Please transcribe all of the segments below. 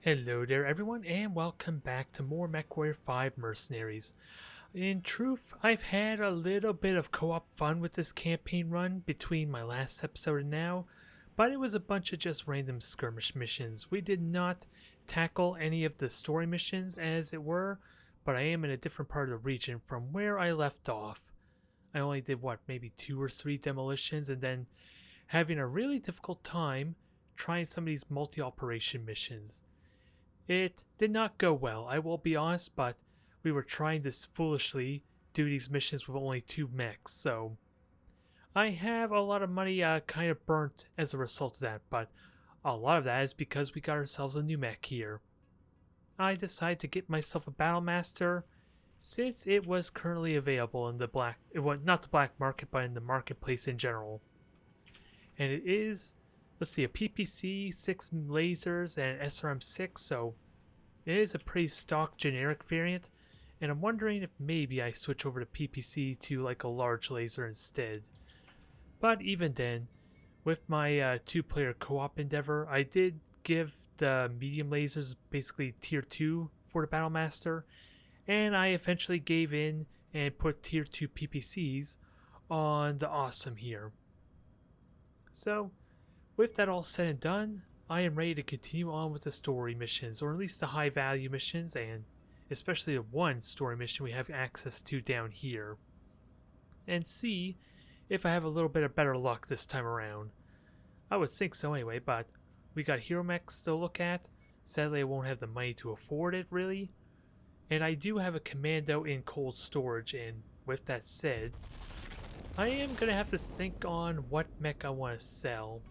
Hello there everyone and welcome back to more Mechwarrior 5 Mercenaries. In truth, I've had a little bit of co-op fun with this campaign run between my last episode and now, but it was a bunch of just random skirmish missions. We did not tackle any of the story missions as it were, but I am in a different part of the region from where I left off. I only did maybe 2 or 3 demolitions and then having a really difficult time trying some of these multi-operation missions. It did not go well, I will be honest, but we were trying to foolishly do these missions with only 2 mechs, so I have a lot of money kind of burnt as a result of that, but a lot of that is because we got ourselves a new mech here. I decided to get myself a Battle Master since it was currently available in the not the black market, but in the marketplace in general. And it is, let's see, a PPC, 6 lasers, and SRM6, so it is a pretty stock generic variant, and I'm wondering if maybe I switch over to PPC to like a large laser instead. But even then, with my 2-player co-op endeavor, I did give the medium lasers basically tier 2 for the Battle Master, and I eventually gave in and put tier 2 PPCs on the Awesome here. So, with that all said and done, I am ready to continue on with the story missions, or at least the high value missions, and especially the one story mission we have access to down here, and see if I have a little bit of better luck this time around. I would think so anyway, but we got hero mechs to look at. Sadly, I won't have the money to afford it really, and I do have a commando in cold storage, and with that said, I am going to have to think on what mech I want to sell.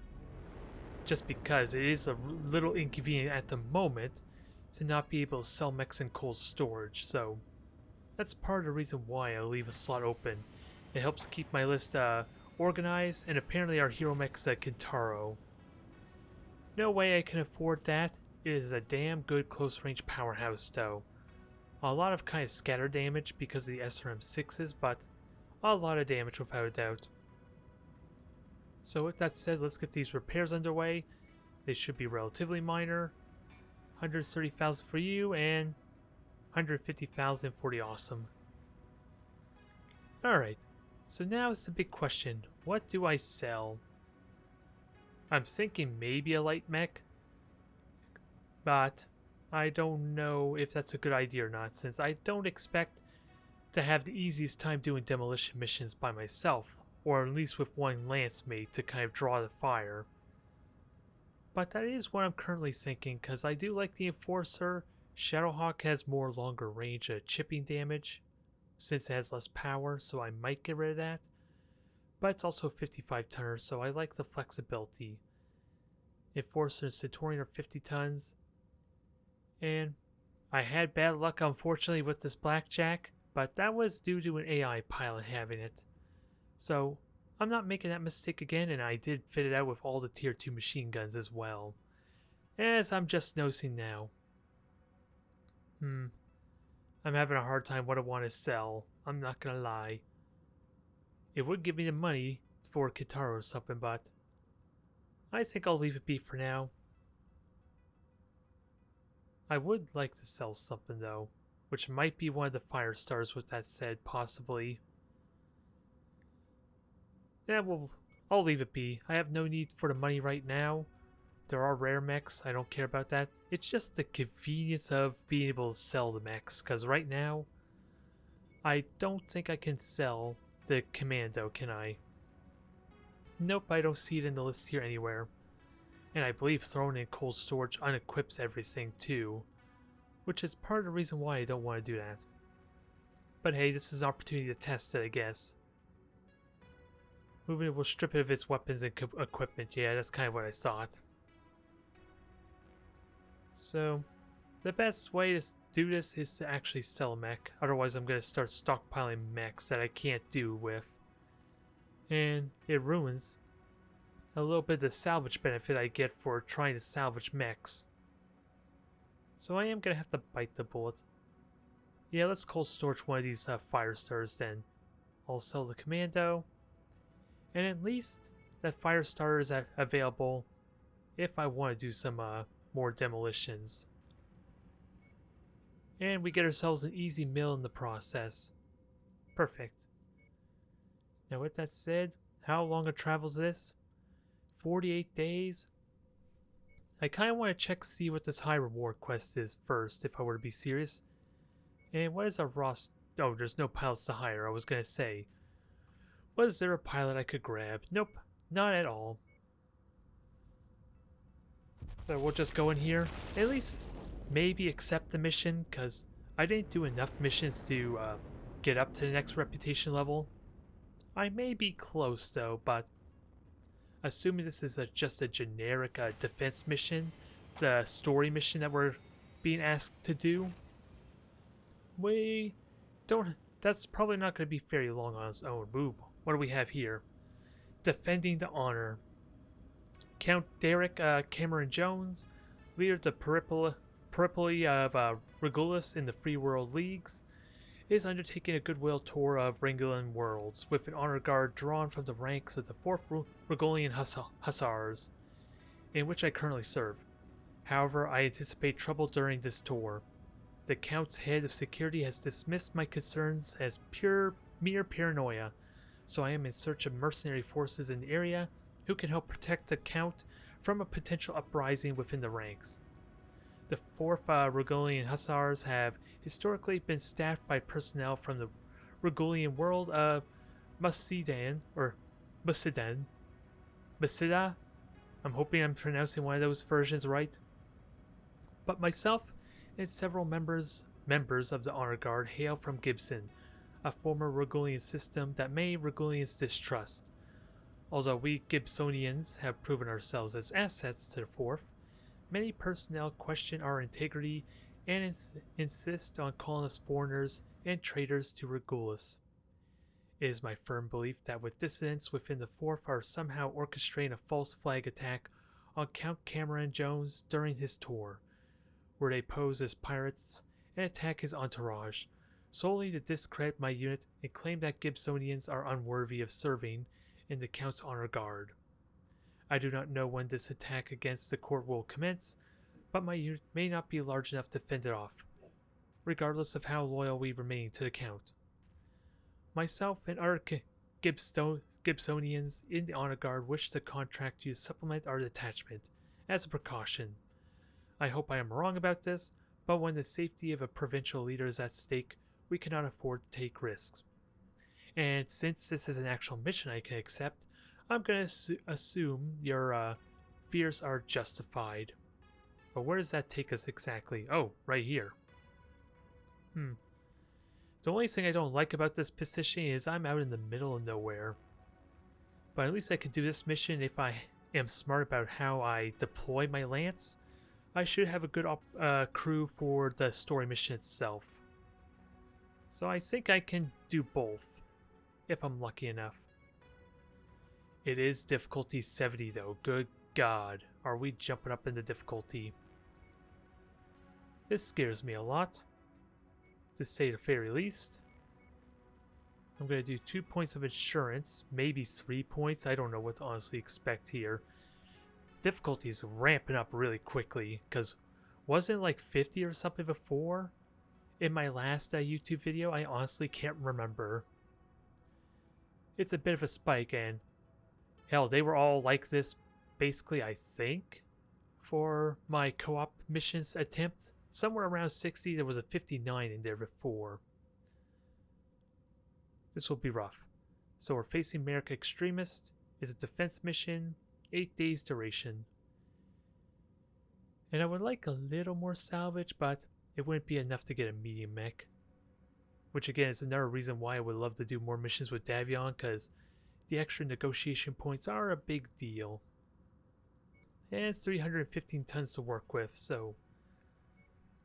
Just because it is a little inconvenient at the moment to not be able to sell mechs in cold storage, so that's part of the reason why I leave a slot open. It helps keep my list organized, and apparently our hero mech's a Kintaro. No way I can afford that. It is a damn good close range powerhouse though. A lot of kind of scatter damage because of the SRM6s, but a lot of damage without a doubt. So with that said, let's get these repairs underway. They should be relatively minor. 130,000 for you and 150,000 for the Awesome. Alright, so now it's the big question. What do I sell? I'm thinking maybe a light mech, but I don't know if that's a good idea or not, since I don't expect to have the easiest time doing demolition missions by myself, or at least with one lance mate to kind of draw the fire. But that is what I'm currently thinking, because I do like the Enforcer. Shadowhawk has more longer range chipping damage, since it has less power, so I might get rid of that. But it's also a 55 tonner, so I like the flexibility. Enforcer and Centurion are 50 tons. And I had bad luck unfortunately with this Blackjack, but that was due to an AI pilot having it. So I'm not making that mistake again, and I did fit it out with all the tier 2 machine guns as well. As I'm just noticing now. I'm having a hard time what I want to sell. I'm not gonna lie. It would give me the money for Kitaro or something, but I think I'll leave it be for now. I would like to sell something though, which might be one of the fire stars with that said, possibly. Yeah, well, I'll leave it be. I have no need for the money right now. There are rare mechs, I don't care about that. It's just the convenience of being able to sell the mechs, because right now, I don't think I can sell the Commando, can I? Nope, I don't see it in the list here anywhere. And I believe throwing in cold storage unequips everything too, which is part of the reason why I don't want to do that. But hey, this is an opportunity to test it, I guess. Moving it will strip it of its weapons and equipment. Yeah, that's kind of what I thought. So, the best way to do this is to actually sell a mech. Otherwise, I'm going to start stockpiling mechs that I can't do with. And it ruins a little bit of the salvage benefit I get for trying to salvage mechs. So I am going to have to bite the bullet. Yeah, let's cold storage one of these fire stars then. I'll sell the Commando. And at least that fire starter is available if I want to do some more demolitions. And we get ourselves an easy meal in the process. Perfect. Now with that said, how long a travel is this? 48 days? I kinda want to check see what this high reward quest is first if I were to be serious. And what is a Ross? Oh, there's no pilots to hire, I was gonna say. Was there a pilot I could grab? Nope, not at all. So we'll just go in here, at least maybe accept the mission, because I didn't do enough missions to get up to the next reputation level. I may be close though, but assuming this is just a generic defense mission, the story mission that we're being asked to do, we don't. That's probably not going to be very long on its own. Boom. What do we have here? Defending the honor. Count Derek Cameron Jones, leader of the periphery of Regulus in the Free World Leagues, is undertaking a goodwill tour of Ringolan worlds with an honor guard drawn from the ranks of the 4th Regolian Hussars, in which I currently serve. However, I anticipate trouble during this tour. The Count's head of security has dismissed my concerns as mere paranoia, so I am in search of mercenary forces in the area who can help protect the Count from a potential uprising within the ranks. The 4th Regolian Hussars have historically been staffed by personnel from the Regolian world of Musida. I'm hoping I'm pronouncing one of those versions right. But myself and several members of the Honor Guard hail from Gibson, a former Regolian system that many Regolians distrust. Although we Gibsonians have proven ourselves as assets to the 4th, many personnel question our integrity and insist on calling us foreigners and traitors to Regulus. It is my firm belief that with dissidents within the 4th are somehow orchestrating a false flag attack on Count Cameron Jones during his tour, where they pose as pirates and attack his entourage, solely to discredit my unit and claim that Gibsonians are unworthy of serving in the Count's Honor Guard. I do not know when this attack against the court will commence, but my unit may not be large enough to fend it off, regardless of how loyal we remain to the Count. Myself and other Gibsonians in the Honor Guard wish to contract you to supplement our detachment, as a precaution. I hope I am wrong about this, but when the safety of a provincial leader is at stake, we cannot afford to take risks. And since this is an actual mission I can accept, I'm going to assume your fears are justified. But where does that take us exactly? Oh, right here. The only thing I don't like about this position is I'm out in the middle of nowhere. But at least I can do this mission if I am smart about how I deploy my lance. I should have a good crew for the story mission itself. So I think I can do both, if I'm lucky enough. It is difficulty 70 though, good god, are we jumping up into difficulty. This scares me a lot, to say the very least. I'm going to do 2 points of insurance, maybe 3 points, I don't know what to honestly expect here. Difficulty is ramping up really quickly, because wasn't it like 50 or something before? In my last YouTube video, I honestly can't remember. It's a bit of a spike, and hell, they were all like this basically, I think, for my co-op missions attempt. Somewhere around 60, there was a 59 in there before. This will be rough. So we're facing America Extremist. It's a defense mission, 8 days duration. And I would like a little more salvage, but it wouldn't be enough to get a medium mech. Which again is another reason why I would love to do more missions with Davion, because the extra negotiation points are a big deal. And it's 315 tons to work with, so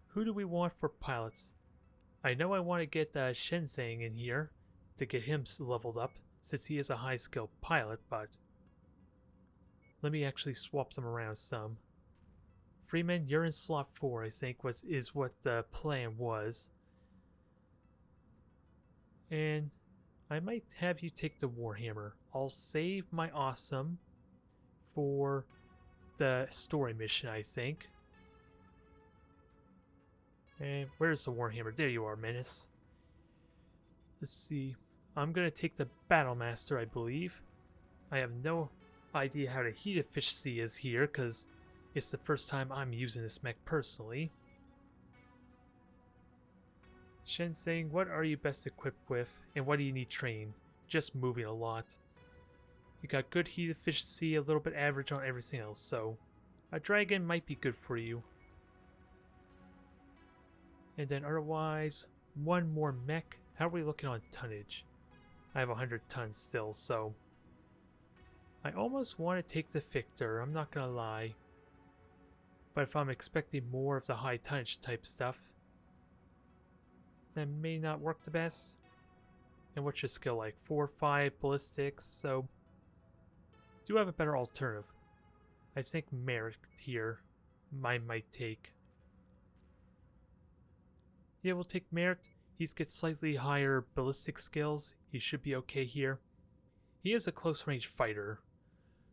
who do we want for pilots? I know I want to get Shenzang in here to get him leveled up, since he is a high skilled pilot, but let me actually swap them around some. Freeman, you're in slot 4, I think is what the plan was. And I might have you take the Warhammer. I'll save my awesome for the story mission, I think. And where's the Warhammer? There you are, Menace. Let's see. I'm gonna take the Battlemaster, I believe. I have no idea how the heat efficiency is here, because it's the first time I'm using this mech personally. Shen saying, what are you best equipped with, and what do you need trained? Just moving a lot. You got good heat efficiency, a little bit average on everything else, so a dragon might be good for you. And then otherwise, one more mech. How are we looking on tonnage? I have 100 tons still, so I almost want to take the Victor, I'm not gonna lie. But if I'm expecting more of the high tonnage type stuff, that may not work the best. And what's your skill like? 4 or 5 ballistics, so do have a better alternative. I think Merrick here might take. Yeah, we'll take Merritt. He's got slightly higher ballistic skills. He should be okay here. He is a close range fighter,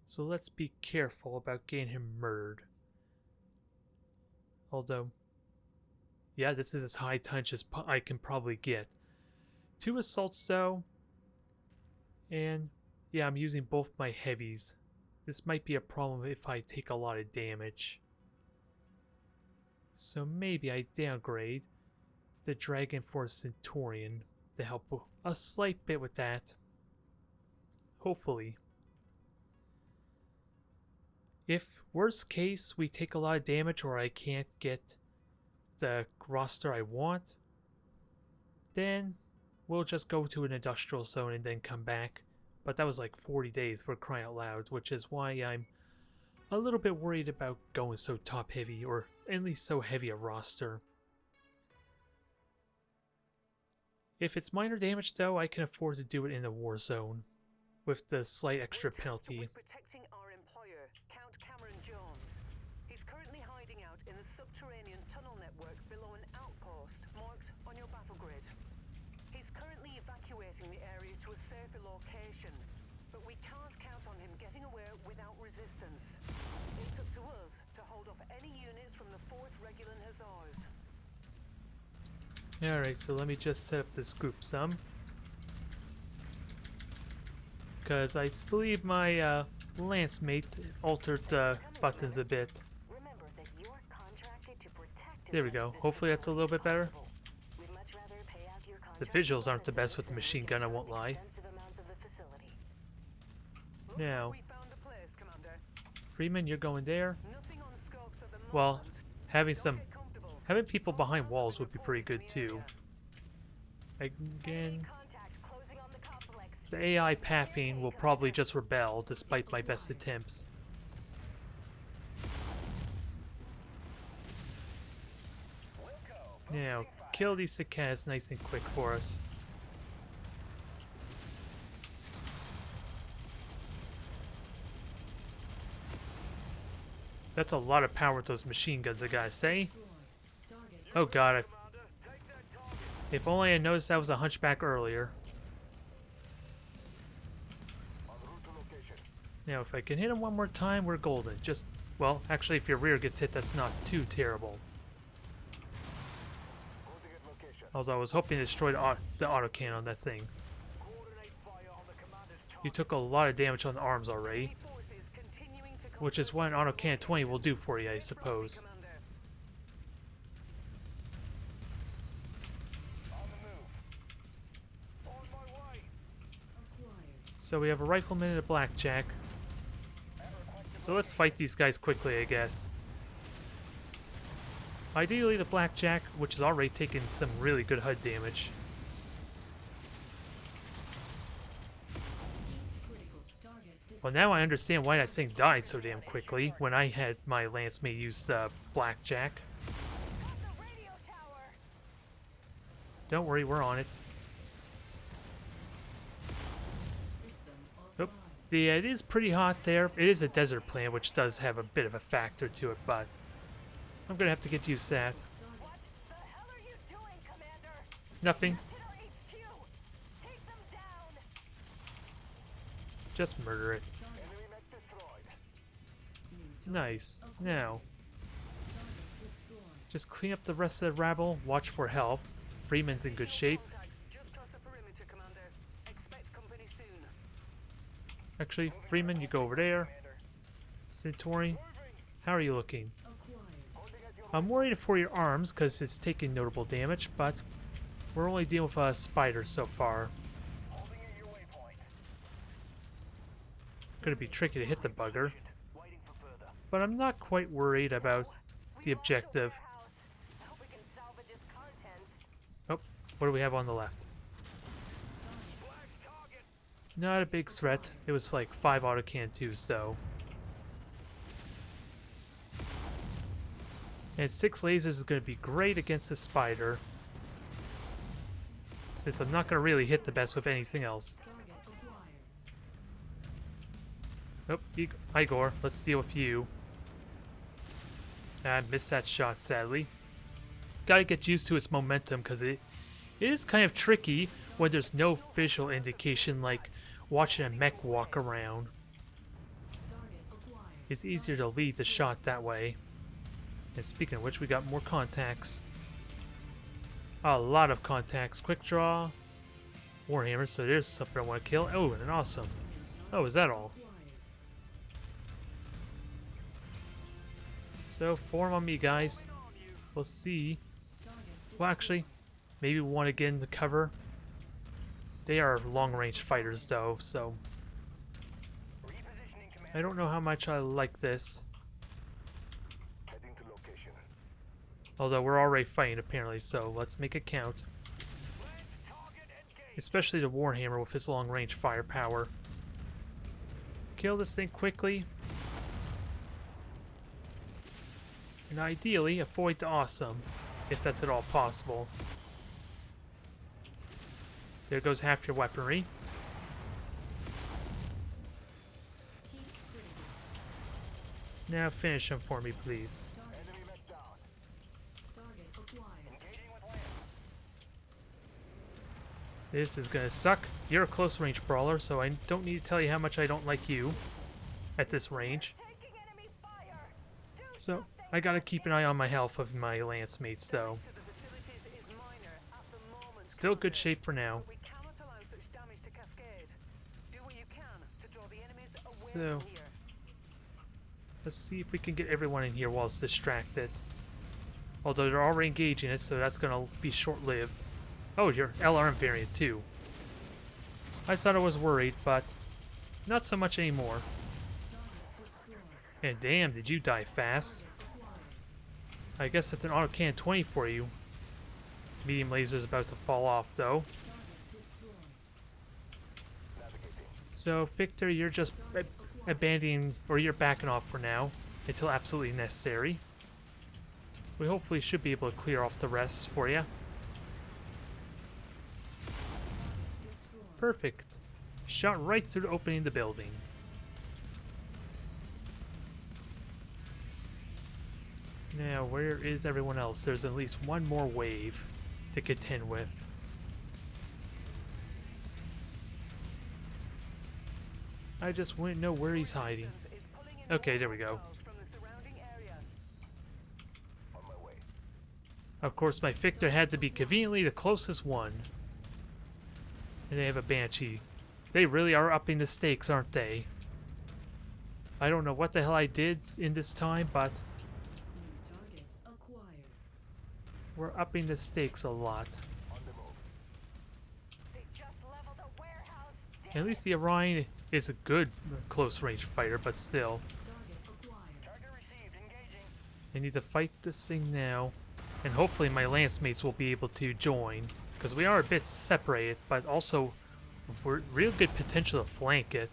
so let's be careful about getting him murdered. Although, yeah, this is as high tonnage as I can probably get. 2 assaults though, and yeah, I'm using both my heavies. This might be a problem if I take a lot of damage. So maybe I downgrade the Dragon for Centurion to help a slight bit with that. Hopefully. If worst case we take a lot of damage or I can't get the roster I want, then we'll just go to an industrial zone and then come back. But that was like 40 days for crying out loud, which is why I'm a little bit worried about going so top heavy, or at least so heavy a roster. If it's minor damage though, I can afford to do it in a war zone with the slight extra penalty. Protecting our employer, Count Cameron Jones. He's currently hiding out in the subterranean tunnel network below an outpost marked on your battle grid. He's currently evacuating the area to a safer location, but we can't count on him getting away without resistance. It's up to us to hold off any units from the 4th Regular Hussars. Alright, so let me just set up this group some. Because I believe my lance mate altered the buttons a bit. There we go. Hopefully that's a little bit better. The visuals aren't the best with the machine gun, I won't lie. Now, Freeman, you're going there. Well, having people behind walls would be pretty good too. Again, the AI pathing will probably just rebel despite my best attempts. Now, kill these cicadas nice and quick for us. That's a lot of power with those machine guns, I gotta say. Oh god, if only I noticed that was a hunchback earlier. Now, if I can hit him one more time, we're golden. Just, well, actually, if your rear gets hit, that's not too terrible. Although I was hoping to destroy the autocannon on that thing. You took a lot of damage on the arms already, which is what an autocannon 20 will do for you, I suppose. So we have a rifleman and a blackjack. So let's fight these guys quickly, I guess. Ideally the blackjack, which has already taken some really good HUD damage. Well, now I understand why that thing died so damn quickly when I had my lance mate use the blackjack. Don't worry, we're on it. Oop. Yeah, it is pretty hot there. It is a desert planet, which does have a bit of a factor to it, but I'm gonna have to get used to that. What the hell are you doing, Commander? Nothing. HQ! Take them down! Just murder it. Nice. Now, Just clean up the rest of the rabble. Watch for help. Freeman's in good shape. Contacts just crossed the perimeter, Commander. Expect company soon. Actually, Freeman, you go over there. Centauri, how are you looking? I'm worried for your arms because it's taking notable damage, but we're only dealing with a spider so far. Gonna be tricky to hit the bugger, but I'm not quite worried about the objective. Oh, what do we have on the left? Not a big threat. It was like 5 autocan 2s though. And 6 lasers is going to be great against the spider, since I'm not going to really hit the best with anything else. Oh, Igor, let's deal with you. I missed that shot, sadly. Gotta get used to its momentum, because it is kind of tricky when there's no visual indication, like watching a mech walk around. It's easier to lead the shot that way. And speaking of which, we got more contacts. A lot of contacts. Quick draw. Warhammer, so there's something I want to kill. Oh, and an awesome. Oh, is that all? So, form on me, guys. We'll see. Well, actually, maybe we want to get in the cover. They are long-range fighters, though, so... I don't know how much I like this. Although we're already fighting, apparently, so let's make it count. Especially the Warhammer with his long-range firepower. Kill this thing quickly. And ideally, avoid the awesome, if that's at all possible. There goes half your weaponry. Now finish him for me, please. This is gonna suck. You're a close range brawler, so I don't need to tell you how much I don't like you at this range. So I gotta keep an eye on my health of my lance mates, though. Still good shape for now. So let's see if we can get everyone in here while it's distracted. Although they're already engaging it, so that's gonna be short-lived. Oh, your LRM variant too. I thought I was worried, but not so much anymore. And damn, did you die fast? I guess that's an autocan 20 for you. Medium laser's about to fall off, though. So, Victor, you're just abandoning, or you're backing off for now, until absolutely necessary. We hopefully should be able to clear off the rest for you. Perfect. Shot right through the opening of the building. Now, where is everyone else? There's at least one more wave to contend with. I just wouldn't know where he's hiding. Okay, there we go. Of course, my Victor had to be conveniently the closest one. And they have a Banshee. They really are upping the stakes, aren't they? I don't know what the hell I did in this time, but we're upping the stakes a lot. At least the Orion is a good close-range fighter, but still. I need to fight this thing now. And hopefully my lance mates will be able to join. Because we are a bit separated, but also with real good potential to flank it.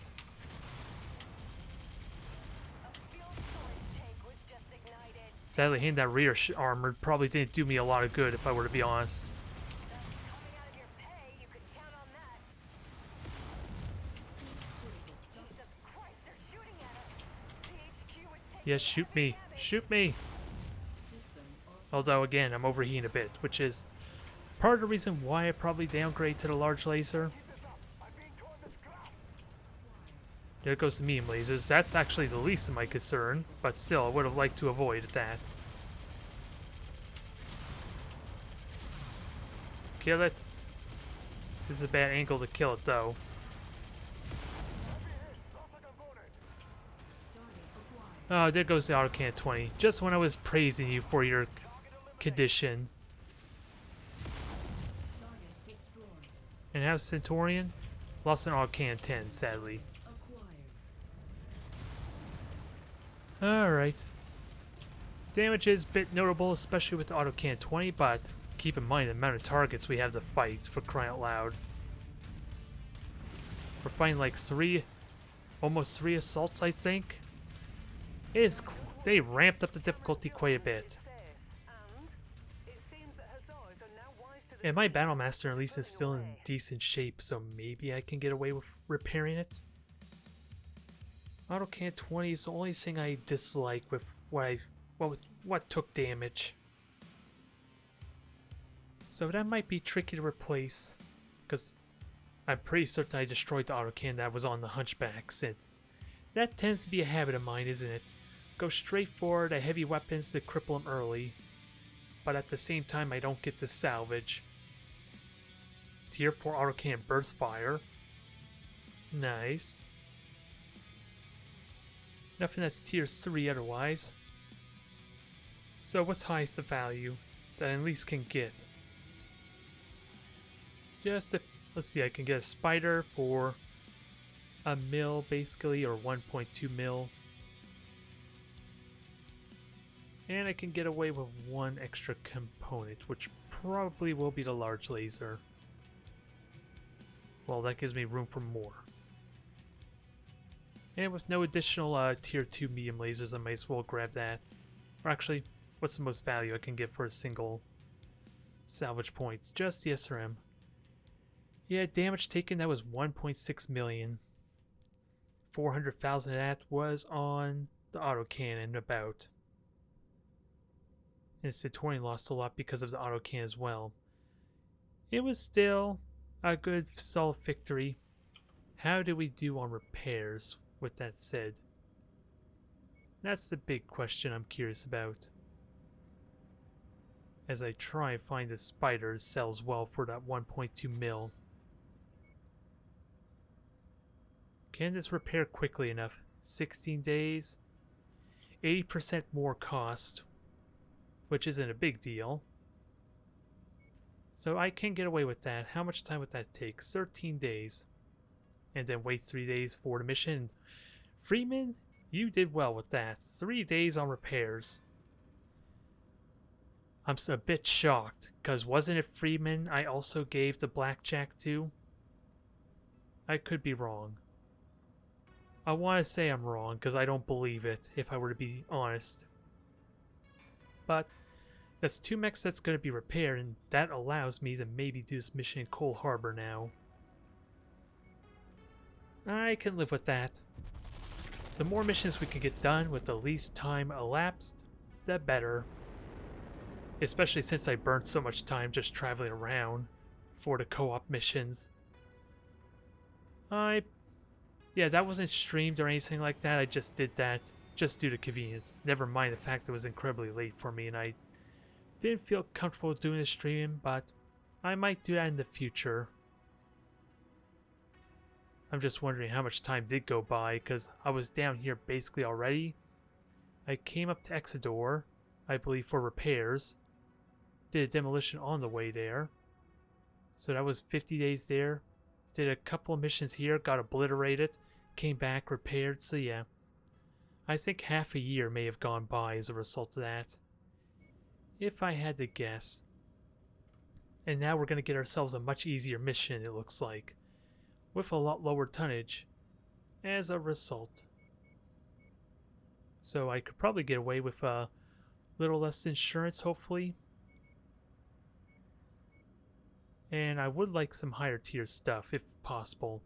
Sadly, hitting that rear armor probably didn't do me a lot of good, if I were to be honest. Yes, shoot me. Shoot me! Although, again, I'm overheating a bit, which is part of the reason why I probably downgrade to the large laser. There goes the medium lasers. That's actually the least of my concern, but still, I would have liked to avoid that. Kill it. This is a bad angle to kill it, though. Oh, there goes the Autocan 20. Just when I was praising you for your condition. And how's Centurion? Lost an Autocan 10, sadly. Alright. Damage is a bit notable, especially with the Autocan 20, but keep in mind the amount of targets we have to fight, for crying out loud. We're fighting like almost three assaults, I think. They ramped up the difficulty quite a bit. And my Battlemaster at least is still in decent shape, so maybe I can get away with repairing it. Autocan 20 is the only thing I dislike with what took damage. So that might be tricky to replace, because I'm pretty certain I destroyed the Autocan that was on the Hunchback, since that tends to be a habit of mine, isn't it? Go straight for the heavy weapons to cripple them early, but at the same time I don't get to salvage. Tier 4 Autocan Burst Fire. Nice. Nothing that's tier 3 otherwise. So what's highest the value that I at least can get? Let's see, I can get a spider for a mil basically, or 1.2 mil. And I can get away with one extra component, which probably will be the large laser. Well, that gives me room for more. And with no additional tier 2 medium lasers, I might as well grab that. Or actually, what's the most value I can get for a single salvage point? Just the SRM. Yeah, damage taken, that was 1.6 million. 400,000 of that was on the autocannon about. And Centurion lost a lot because of the autocannon as well. It was still a good, solid victory. How did we do on repairs, with that said? That's the big question I'm curious about. As I try and find the spider sells well for that 1.2 mil. Can this repair quickly enough? 16 days? 80% more cost, which isn't a big deal. So I can get away with that. How much time would that take? 13 days. And then wait 3 days for the mission. Freeman, you did well with that. 3 days on repairs. I'm a bit shocked, because wasn't it Freeman I also gave the blackjack to? I could be wrong. I want to say I'm wrong, because I don't believe it, if I were to be honest. But that's 2 mechs that's going to be repaired, and that allows me to maybe do this mission in Coal Harbor now. I can live with that. The more missions we can get done with the least time elapsed, the better. Especially since I burnt so much time just traveling around for the co-op missions. Yeah, that wasn't streamed or anything like that. I just did that just due to convenience. Never mind the fact it was incredibly late for me and I didn't feel comfortable doing a stream, but I might do that in the future. I'm just wondering how much time did go by, because I was down here basically already. I came up to Exodore, I believe for repairs. Did a demolition on the way there. So that was 50 days there. Did a couple of missions here, got obliterated. Came back, repaired, so yeah. I think half a year may have gone by as a result of that. If I had to guess. And now we're going to get ourselves a much easier mission, it looks like. With a lot lower tonnage as a result. So I could probably get away with a little less insurance, hopefully. And I would like some higher tier stuff, if possible.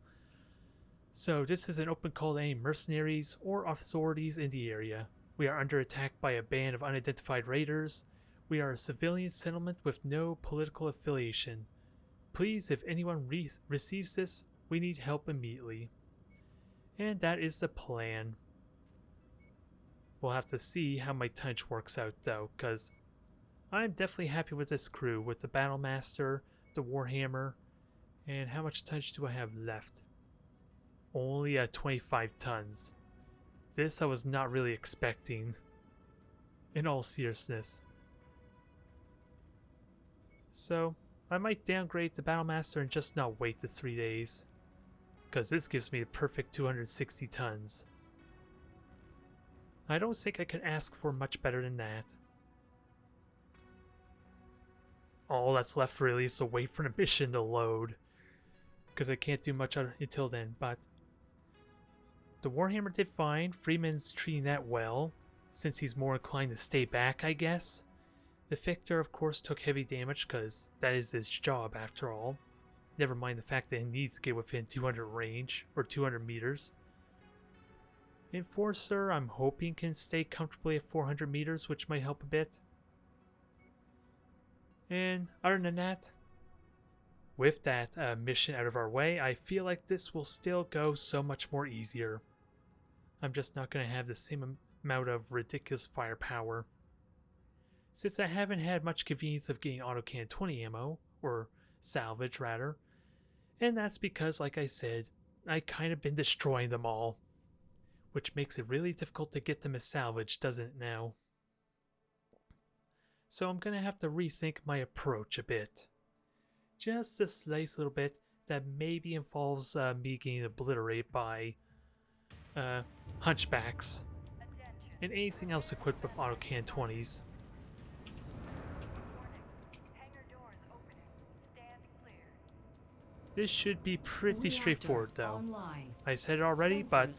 So this is an open call to any mercenaries or authorities in the area. We are under attack by a band of unidentified raiders. We are a civilian settlement with no political affiliation. Please, if anyone receives this, we need help immediately. And that is the plan. We'll have to see how my tonnage works out though, because I'm definitely happy with this crew, with the Battlemaster, the Warhammer. And how much tonnage do I have left? Only 25 tons. This I was not really expecting, in all seriousness. So, I might downgrade the Battlemaster and just not wait the 3 days. Because this gives me the perfect 260 tons. I don't think I could ask for much better than that. All that's left really is to wait for the mission to load. Because I can't do much until then, but... The Warhammer did fine. Freeman's treating that well, since he's more inclined to stay back, I guess. The Victor, of course, took heavy damage, because that is his job, after all. Never mind the fact that he needs to get within 200 range, or 200 meters. Enforcer, I'm hoping can stay comfortably at 400 meters, which might help a bit. And other than that, with that mission out of our way, I feel like this will still go so much more easier. I'm just not going to have the same amount of ridiculous firepower. Since I haven't had much convenience of getting autocan 20 ammo, or salvage rather, and that's because, like I said, I kind of been destroying them all, which makes it really difficult to get them as salvage, doesn't it now? So I'm going to have to rethink my approach a bit. Just a slight little bit that maybe involves me getting obliterated by hunchbacks and anything else equipped with autocan 20s. This should be pretty straightforward though. I said it already, but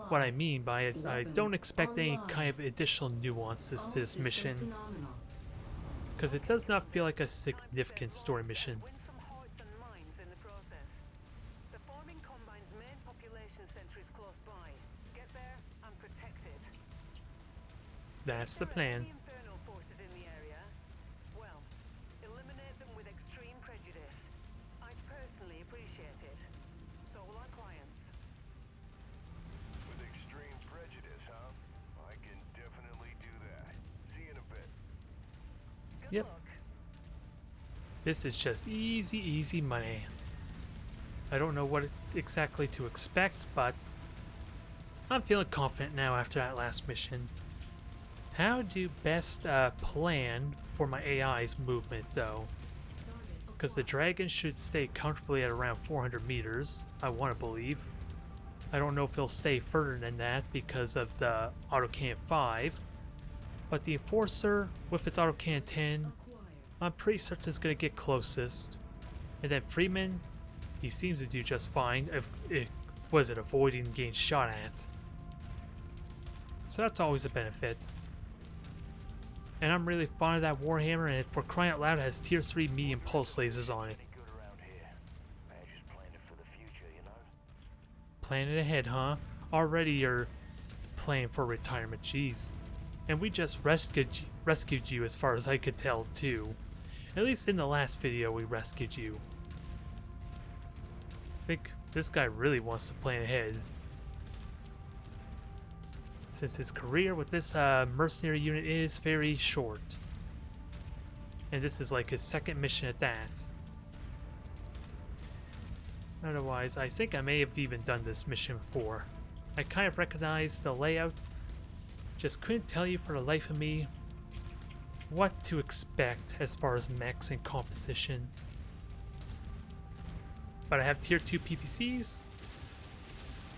what I mean by is I don't expect any kind of additional nuances to this mission, because it does not feel like a significant story mission. That's the plan. Yep. This is just easy money. I don't know what exactly to expect, but I'm feeling confident now after that last mission. How do best plan for my AI's movement though? Because the dragon should stay comfortably at around 400 meters, I want to believe. I don't know if he'll stay further than that because of the autocan 5. But the Enforcer, with its autocan 10, I'm pretty certain it's going to get closest. And then Freeman, he seems to do just fine. Avoiding getting shot at. So that's always a benefit. And I'm really fond of that Warhammer, and for crying out loud, it has tier 3 medium pulse lasers on it. Planning ahead, huh? Already you're planning for retirement, jeez. And we just rescued you as far as I could tell too. At least in the last video we rescued you. I think this guy really wants to plan ahead. Since his career with this mercenary unit is very short. And this is like his second mission at that. Otherwise, I think I may have even done this mission before. I kind of recognized the layout. Just couldn't tell you for the life of me what to expect as far as mechs and composition. But I have tier 2 PPCs.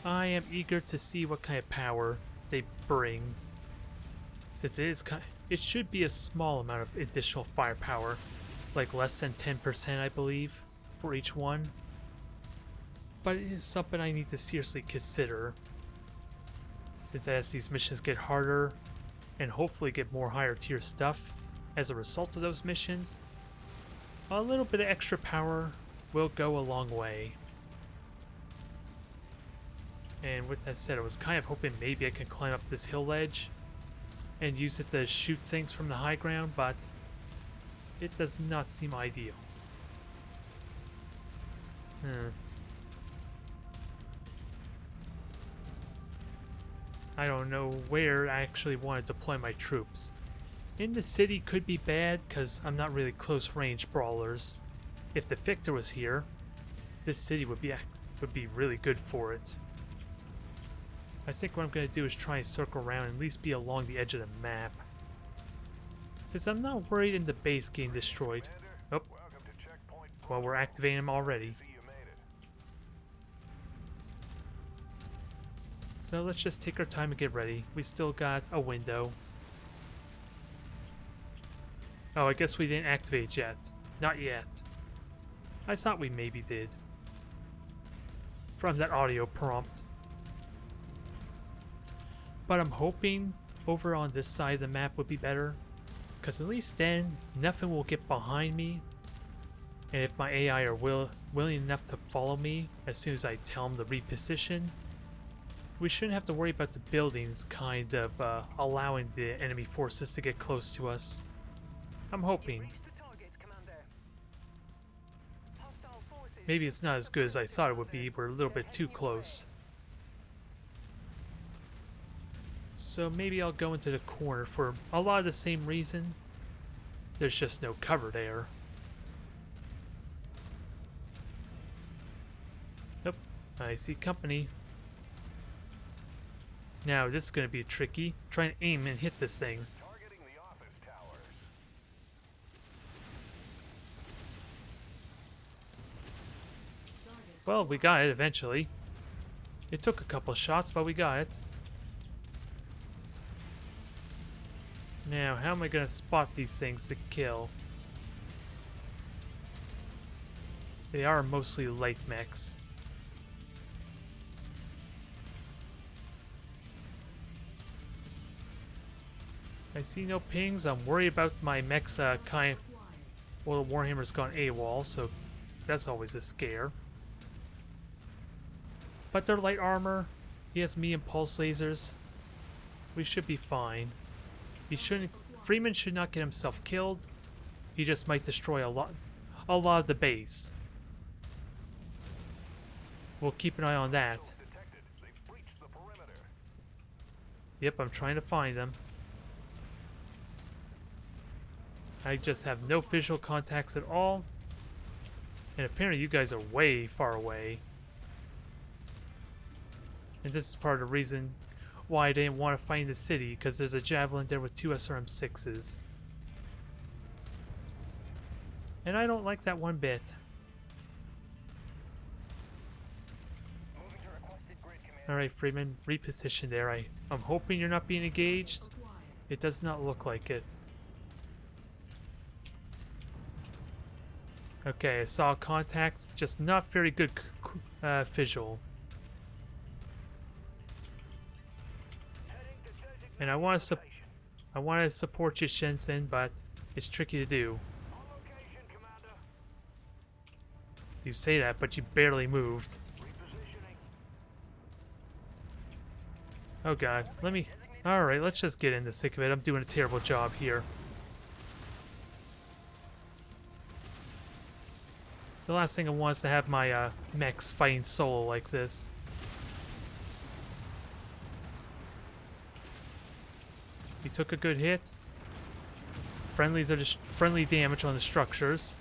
I am eager to see what kind of power they bring, since it should be a small amount of additional firepower, like less than 10% I believe, for each one. But it is something I need to seriously consider, since as these missions get harder and hopefully get more higher tier stuff as a result of those missions, a little bit of extra power will go a long way. And with that said, I was kind of hoping maybe I could climb up this hill ledge and use it to shoot things from the high ground, but it does not seem ideal. I don't know where I actually want to deploy my troops. In the city could be bad because I'm not really close range brawlers, if the Victor was here, this city would be really good for it. I think what I'm going to do is try and circle around and at least be along the edge of the map. Since I'm not worried in the base getting destroyed. Oh, well, we're activating them already. So let's just take our time and get ready. We still got a window. Oh, I guess we didn't activate yet. Not yet. I thought we maybe did. From that audio prompt. But I'm hoping over on this side of the map would be better. Because at least then, nothing will get behind me. And if my AI are willing enough to follow me as soon as I tell them to reposition, we shouldn't have to worry about the buildings kind of allowing the enemy forces to get close to us. I'm hoping. Maybe it's not as good as I thought it would be. We're a little bit too close. So maybe I'll go into the corner for a lot of the same reason. There's just no cover there. Nope, I see company. Now this is going to be tricky. Try and aim and hit this thing. Targeting the office towers. Well, we got it eventually. It took a couple shots, but we got it. Now, how am I going to spot these things to kill? They are mostly light mechs. I see no pings. I'm worried about my mechs well, the Warhammer's gone AWOL, so that's always a scare. But they're light armor. He has medium pulse lasers. We should be fine. Freeman should not get himself killed. He just might destroy a lot of the base. We'll keep an eye on that. Yep, I'm trying to find them. I just have no visual contacts at all. And apparently you guys are way far away. And this is part of the reason why I didn't want to find the city, because there's a Javelin there with 2 SRM-6s. And I don't like that one bit. Alright, Freeman, reposition there. I'm hoping you're not being engaged. It does not look like it. Okay, I saw contact, just not very good visual. And I want to support you, Shensen, but it's tricky to do. You say that, but you barely moved. Oh god, alright, let's just get in the thick of it. I'm doing a terrible job here. The last thing I want is to have my mechs fighting solo like this. We took a good hit. Friendlies are just friendly damage on the structures.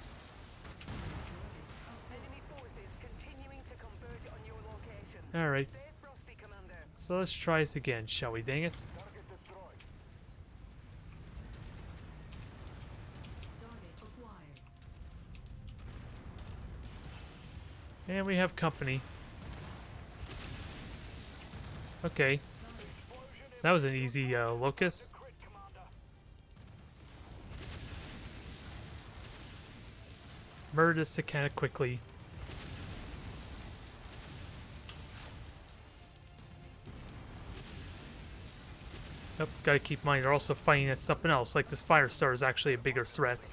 Alright. So let's try this again, shall we? Dang it. And we have company. Okay. That was an easy locus. Murder this kind of quickly. Nope, gotta keep in mind they're also fighting at something else, like this Firestar is actually a bigger threat.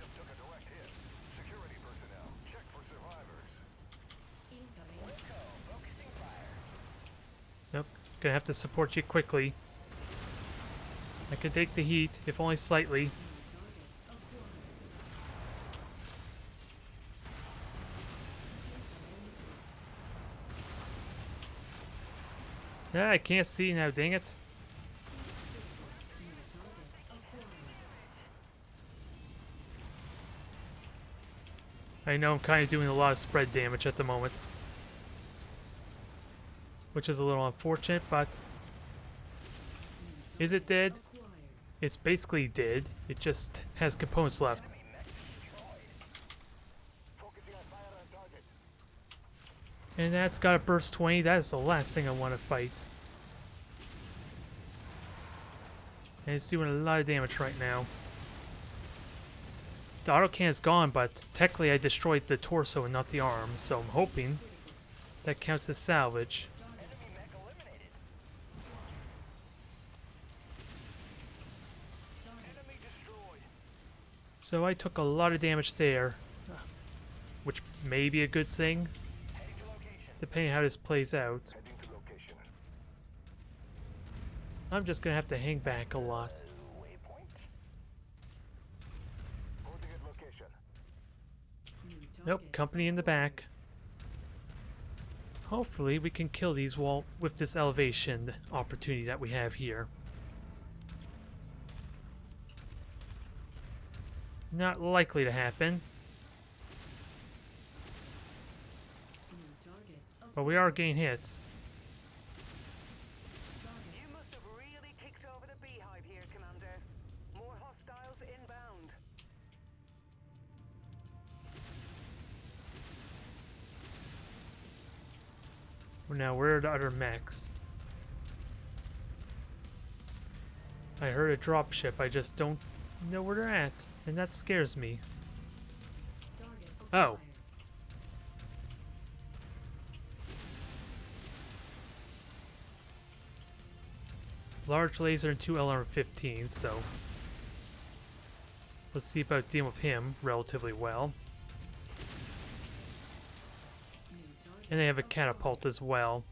Nope, gonna have to support you quickly. I can take the heat, if only slightly. Yeah, I can't see now, dang it. I know I'm kind of doing a lot of spread damage at the moment, which is a little unfortunate, but is it dead? It's basically dead. It just has components left. Focusing on fire on target. And that's got a burst 20. That is the last thing I want to fight. And it's doing a lot of damage right now. The autocan is gone, but technically I destroyed the torso and not the arm, so I'm hoping that counts as salvage. Enemy mech eliminated. Enemy destroyed. So I took a lot of damage there, which may be a good thing, Heading to location. depending on how this plays out. Heading to location. I'm just gonna have to hang back a lot. Waypoint. Holding at location. Nope, company in the back. Hopefully we can kill these with this elevation opportunity that we have here. Not likely to happen, but we are getting hits. You must have really kicked over the beehive here, Commander. More hostiles inbound. Now, where are the other mechs? I heard a dropship, I just don't know where they're at, and that scares me. Oh. Large laser and 2 LR-15s, so let's see about dealing with him relatively well. And they have a catapult as well.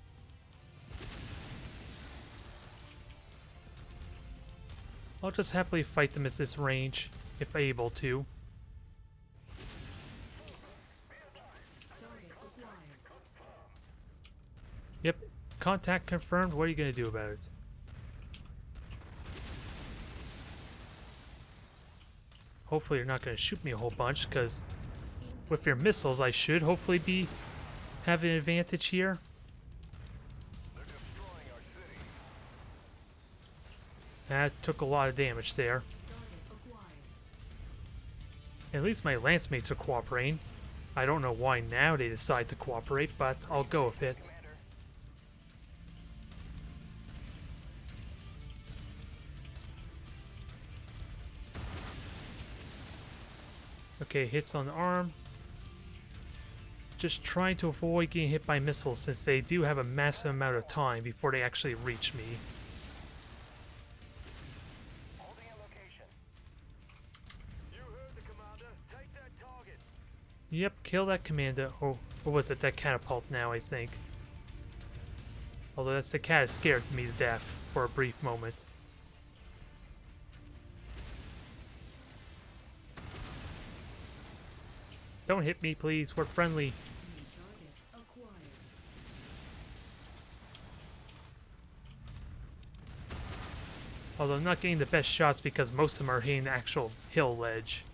I'll just happily fight them at this range, if able to. Yep, contact confirmed. What are you going to do about it? Hopefully you're not going to shoot me a whole bunch, because with your missiles I should hopefully have an advantage here. They're destroying our city. That took a lot of damage there. At least my lance mates are cooperating. I don't know why now they decide to cooperate, but I'll go with it. Commander. Okay, hits on the arm. Just trying to avoid getting hit by missiles since they do have a massive amount of time before they actually reach me. Holding at location. You heard the commander. Take that target. Yep, kill that commander. Oh, what was it? That catapult now, I think. Although that's the cat that scared me to death for a brief moment. Don't hit me, please. We're friendly. Although I'm not getting the best shots because most of them are hitting the actual hill ledge.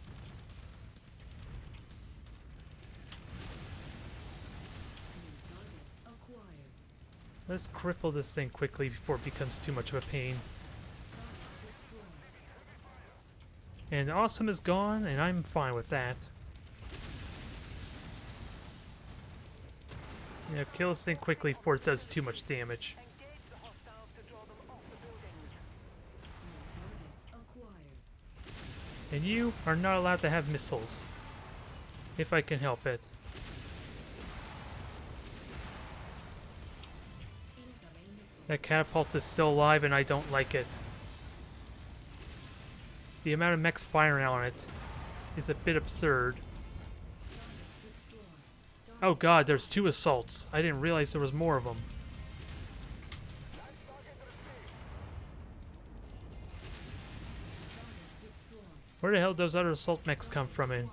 Let's cripple this thing quickly before it becomes too much of a pain. And awesome is gone, and I'm fine with that. Yeah, kill this thing quickly before it does too much damage. Engage the hostiles to draw them off the buildings. And you are not allowed to have missiles. If I can help it. That catapult is still alive and I don't like it. The amount of mechs firing on it is a bit absurd. Oh god, there's 2 assaults. I didn't realize there was more of them. Where the hell did those other assault mechs come from and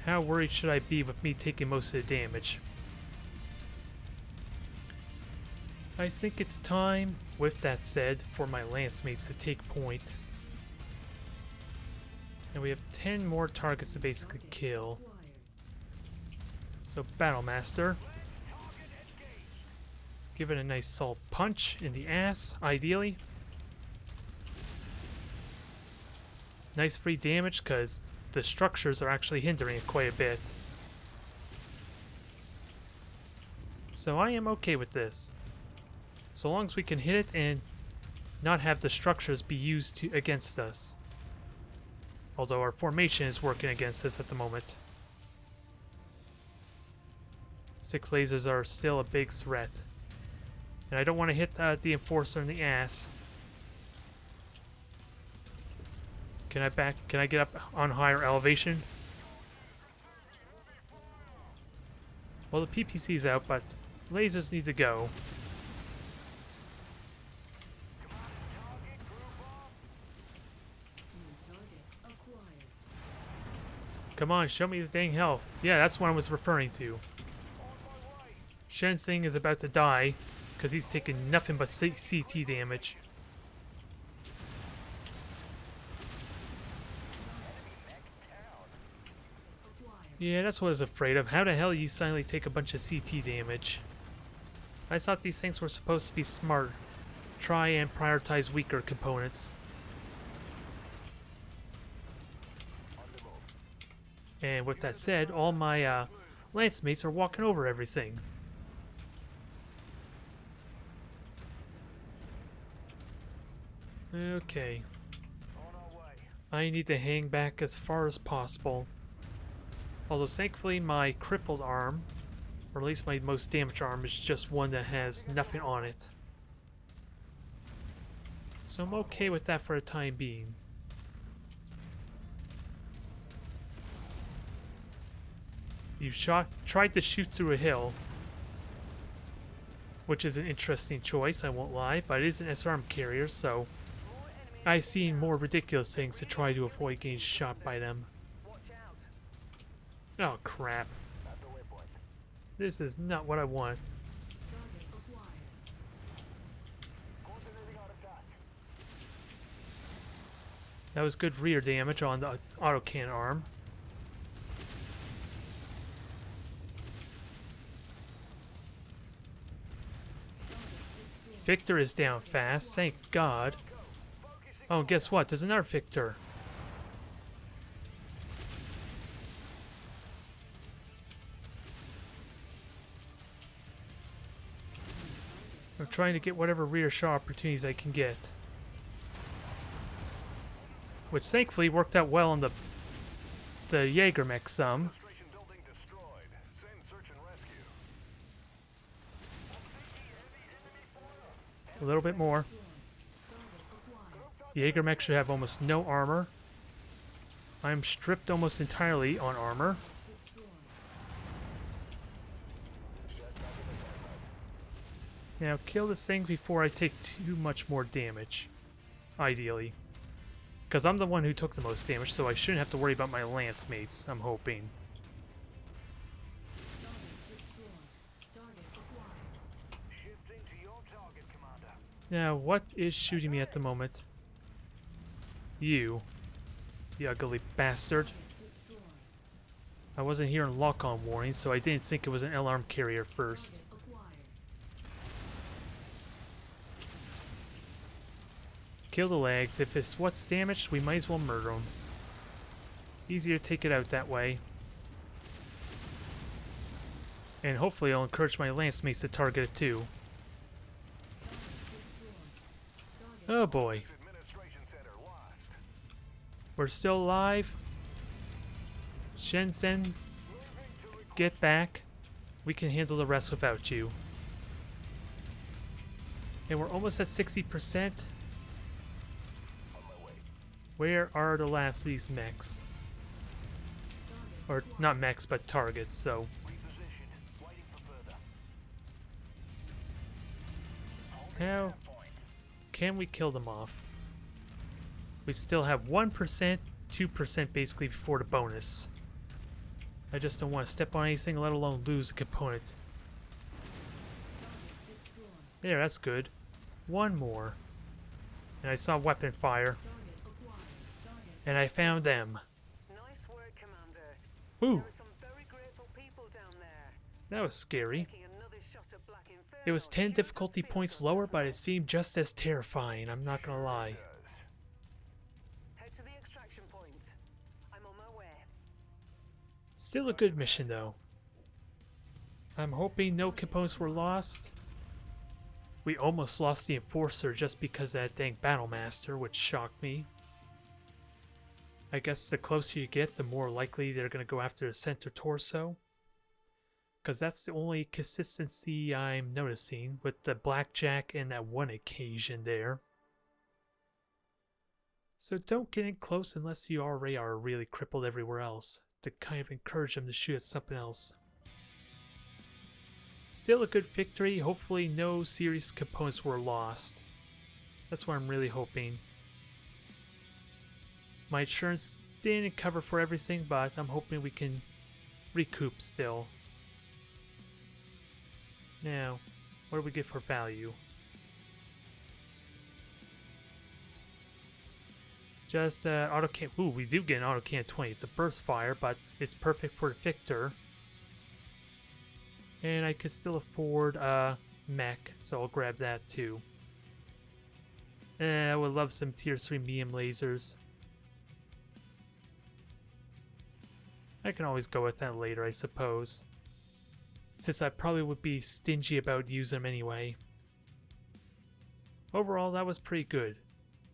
how worried should I be with me taking most of the damage? I think it's time, with that said, for my lance mates to take point. And we have 10 more targets to basically kill. So Battlemaster. Give it a nice solid punch in the ass, ideally. Nice free damage because the structures are actually hindering it quite a bit. So I am okay with this. So long as we can hit it and not have the structures be used against us. Although our formation is working against us at the moment. 6 lasers are still a big threat. And I don't want to hit the Enforcer in the ass. Can I get up on higher elevation? Well, the PPC's out, but lasers need to go. Come on, show me his dang health. Yeah, that's what I was referring to. Shensing is about to die because he's taking nothing but CT damage. Yeah, that's what I was afraid of. How the hell you suddenly take a bunch of CT damage? I thought these things were supposed to be smart. Try and prioritize weaker components. And with that said, all my lance mates are walking over everything. Okay. I need to hang back as far as possible. Although thankfully my crippled arm, or at least my most damaged arm, is just one that has nothing on it. So I'm okay with that for the time being. You tried to shoot through a hill, which is an interesting choice, I won't lie, but it is an SRM carrier, so I've seen more ridiculous things to try to avoid getting shot by them. Oh crap. This is not what I want. That was good rear damage on the autocannon arm. Victor is down fast, thank God. Oh, and guess what? There's another Victor. I'm trying to get whatever rear shot opportunities I can get. Which thankfully worked out well on the Jägermech some. A little bit more. Jägermech should have almost no armor. I'm stripped almost entirely on armor. Now kill this thing before I take too much more damage. Ideally. Because I'm the one who took the most damage, so I shouldn't have to worry about my lance mates, I'm hoping. Now, what is shooting me at the moment? You ugly bastard. I wasn't hearing lock-on warnings, so I didn't think it was an alarm carrier first. Kill the legs. If it's what's damaged, we might as well murder them. Easier to take it out that way. And hopefully I'll encourage my lance mates to target it too. Oh boy. We're still alive. Shenzhen, get back. We can handle the rest without you. And we're almost at 60%. Where are the last of these mechs? Or not mechs, but targets, so. How can we kill them off? We still have 1%, 2% basically before the bonus. I just don't want to step on anything, let alone lose a component. There, that's good. One more. And I saw weapon fire. And I found them. Nice work, Commander. Ooh, There are some very grateful people down there. that was scary. Taking another shot at Black Inferno It was 10 sure difficulty does feel points good, lower, doesn't but it it? seemed just as terrifying, I'm not gonna lie. Does. Head to the extraction point. I'm on my way. Still a good mission though. I'm hoping no components were lost. We almost lost the Enforcer just because of that dang Battlemaster, which shocked me. I guess the closer you get, the more likely they're going to go after the center torso. Because that's the only consistency I'm noticing with the Blackjack and that one occasion there. So don't get in close unless you already are really crippled everywhere else, to kind of encourage them to shoot at something else. Still a good victory. Hopefully no serious components were lost. That's what I'm really hoping. My insurance didn't cover for everything, but I'm hoping we can recoup still. Now, what do we get for value? Just auto can. Ooh, we do get an auto can 20. It's a burst fire, but it's perfect for the Victor. And I could still afford mech, so I'll grab that too. And I would love some tier 3 medium lasers. I can always go with that later, I suppose. Since I probably would be stingy about using them anyway. Overall, that was pretty good.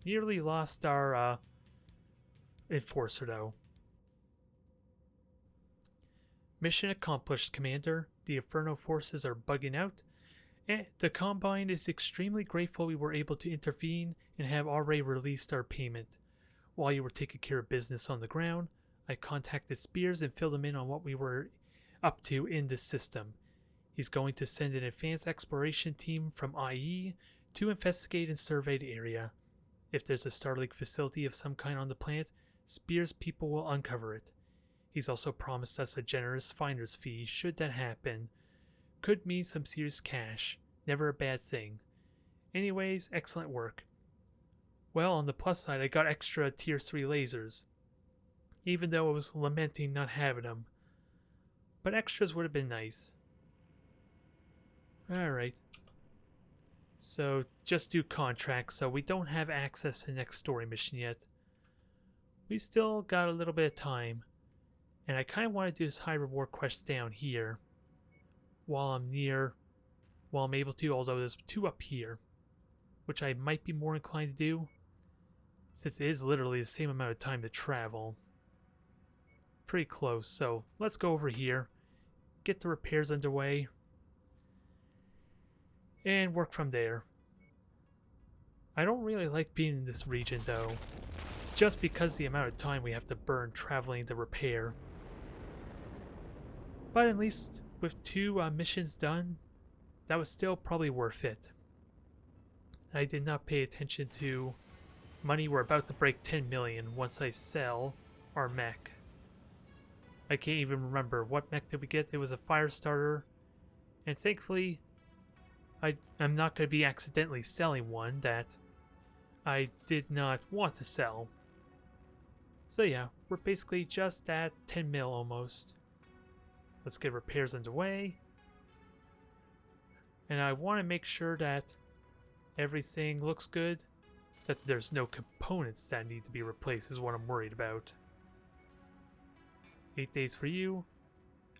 Nearly lost our Enforcer though. Mission accomplished, Commander. The Inferno forces are bugging out, and the Combine is extremely grateful we were able to intervene and have already released our payment. While you were taking care of business on the ground, I contacted Spears and filled him in on what we were up to in the system. He's going to send an advanced exploration team from IE to investigate and survey the area. If there's a Starlink facility of some kind on the planet, Spears' people will uncover it. He's also promised us a generous finder's fee should that happen. Could mean some serious cash. Never a bad thing. Anyways, excellent work. Well, on the plus side, I got extra tier 3 lasers. Even though I was lamenting not having them. But extras would have been nice. Alright. So, just do contracts, so we don't have access to the next story mission yet. We still got a little bit of time. And I kind of want to do this high reward quest down here while I'm able to, although there's 2 up here, which I might be more inclined to do since it is literally the same amount of time to travel. Pretty close, so let's go over here, get the repairs underway, and work from there. I don't really like being in this region though, just because the amount of time we have to burn traveling to repair. But at least with 2 missions done, that was still probably worth it. I did not pay attention to money. We're about to break 10 million once I sell our mech. I can't even remember what mech did we get. It was a fire starter, and thankfully I'm not going to be accidentally selling one that I did not want to sell. So yeah, we're basically just at 10 mil almost. Let's get repairs underway. And I want to make sure that everything looks good, that there's no components that need to be replaced is what I'm worried about. 8 days for you.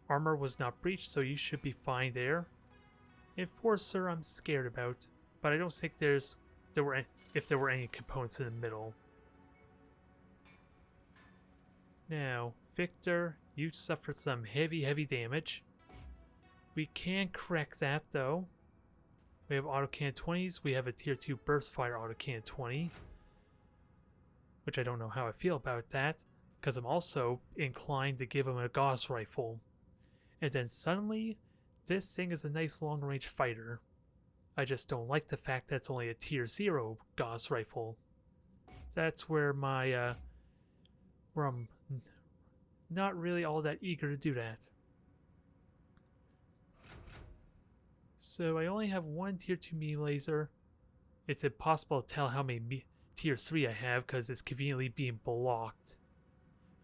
Armor was not breached, so you should be fine there. Enforcer I'm scared about, but I don't think if there were any components in the middle. Now, Victor, you suffered some heavy damage. We can correct that though. We have autocan 20s, we have a tier 2 burst fire autocan 20. Which I don't know how I feel about that, because I'm also inclined to give him a Gauss rifle. And then suddenly, this thing is a nice long range fighter. I just don't like the fact that it's only a tier 0 Gauss rifle. That's where my, where I'm not really all that eager to do that. So I only have 1 tier 2 medium laser. It's impossible to tell how many tier 3 I have because it's conveniently being blocked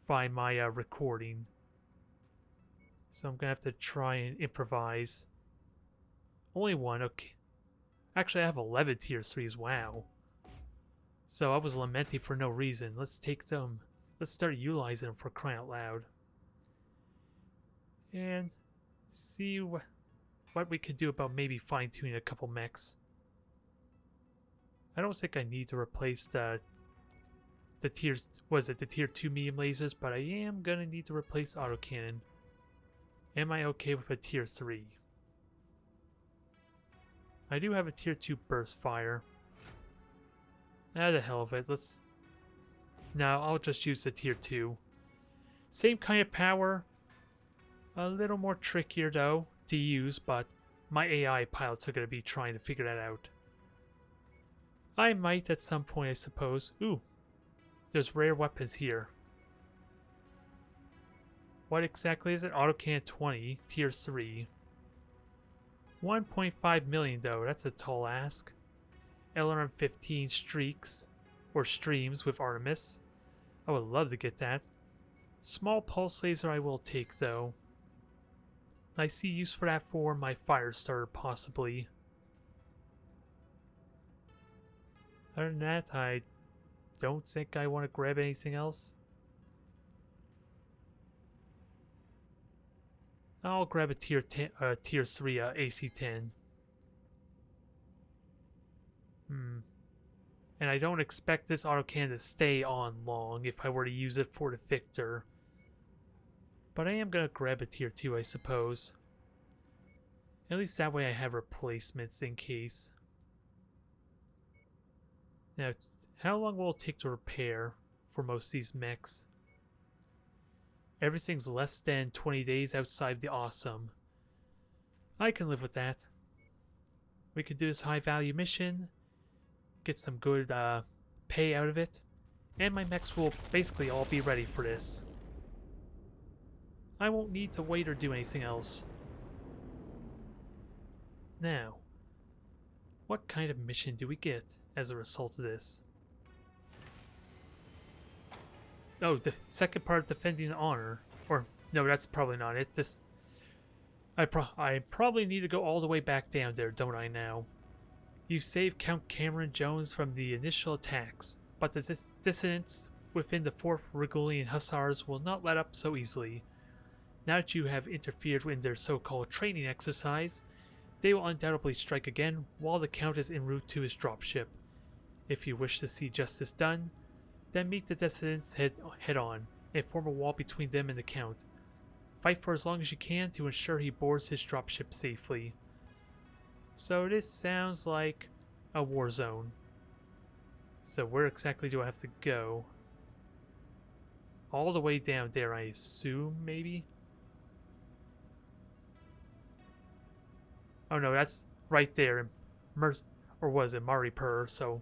by my recording. So I'm gonna have to try and improvise. Only one, okay. Actually, I have 11 tier 3s, wow. So I was lamenting for no reason. Let's take them. Let's start utilizing them for crying out loud. And see what we could do about maybe fine-tuning a couple mechs. I don't think I need to replace the tier, the tier 2 medium lasers, but I am gonna need to replace autocannon. Am I okay with a tier 3? I do have a tier 2 burst fire. Ah, the hell of it. No, I'll just use the tier 2. Same kind of power. A little more trickier though to use, but my AI pilots are going to be trying to figure that out. I might at some point, I suppose. Ooh, there's rare weapons here. What exactly is it? Autocannon 20, tier 3. 1.5 million though, that's a tall ask. LRM 15 streaks, or streams with Artemis. I would love to get that. Small pulse laser I will take though. I see use for that for my fire starter possibly. Other than that, I don't think I want to grab anything else. I'll grab a tier 3 AC-10. And I don't expect this autocannon to stay on long if I were to use it for the Victor. But I am going to grab a tier 2, I suppose. At least that way I have replacements in case. Now, how long will it take to repair for most of these mechs? Everything's less than 20 days outside the awesome. I can live with that. We could do this high value mission, get some good pay out of it, and my mechs will basically all be ready for this. I won't need to wait or do anything else. Now, what kind of mission do we get as a result of this? Oh, the second part of defending the honor. Or, no, that's probably not it. I probably need to go all the way back down there, don't I now? You saved Count Cameron Jones from the initial attacks, but the dissidents within the 4th Regulian Hussars will not let up so easily. Now that you have interfered in their so-called training exercise, they will undoubtedly strike again while the Count is en route to his dropship. If you wish to see justice done, then meet the dissidents head on, and form a wall between them and the Count. Fight for as long as you can to ensure he boards his dropship safely. So this sounds like a war zone. So where exactly do I have to go? All the way down there, I assume, maybe? Oh no, that's right there in or was it Mechwarrior, so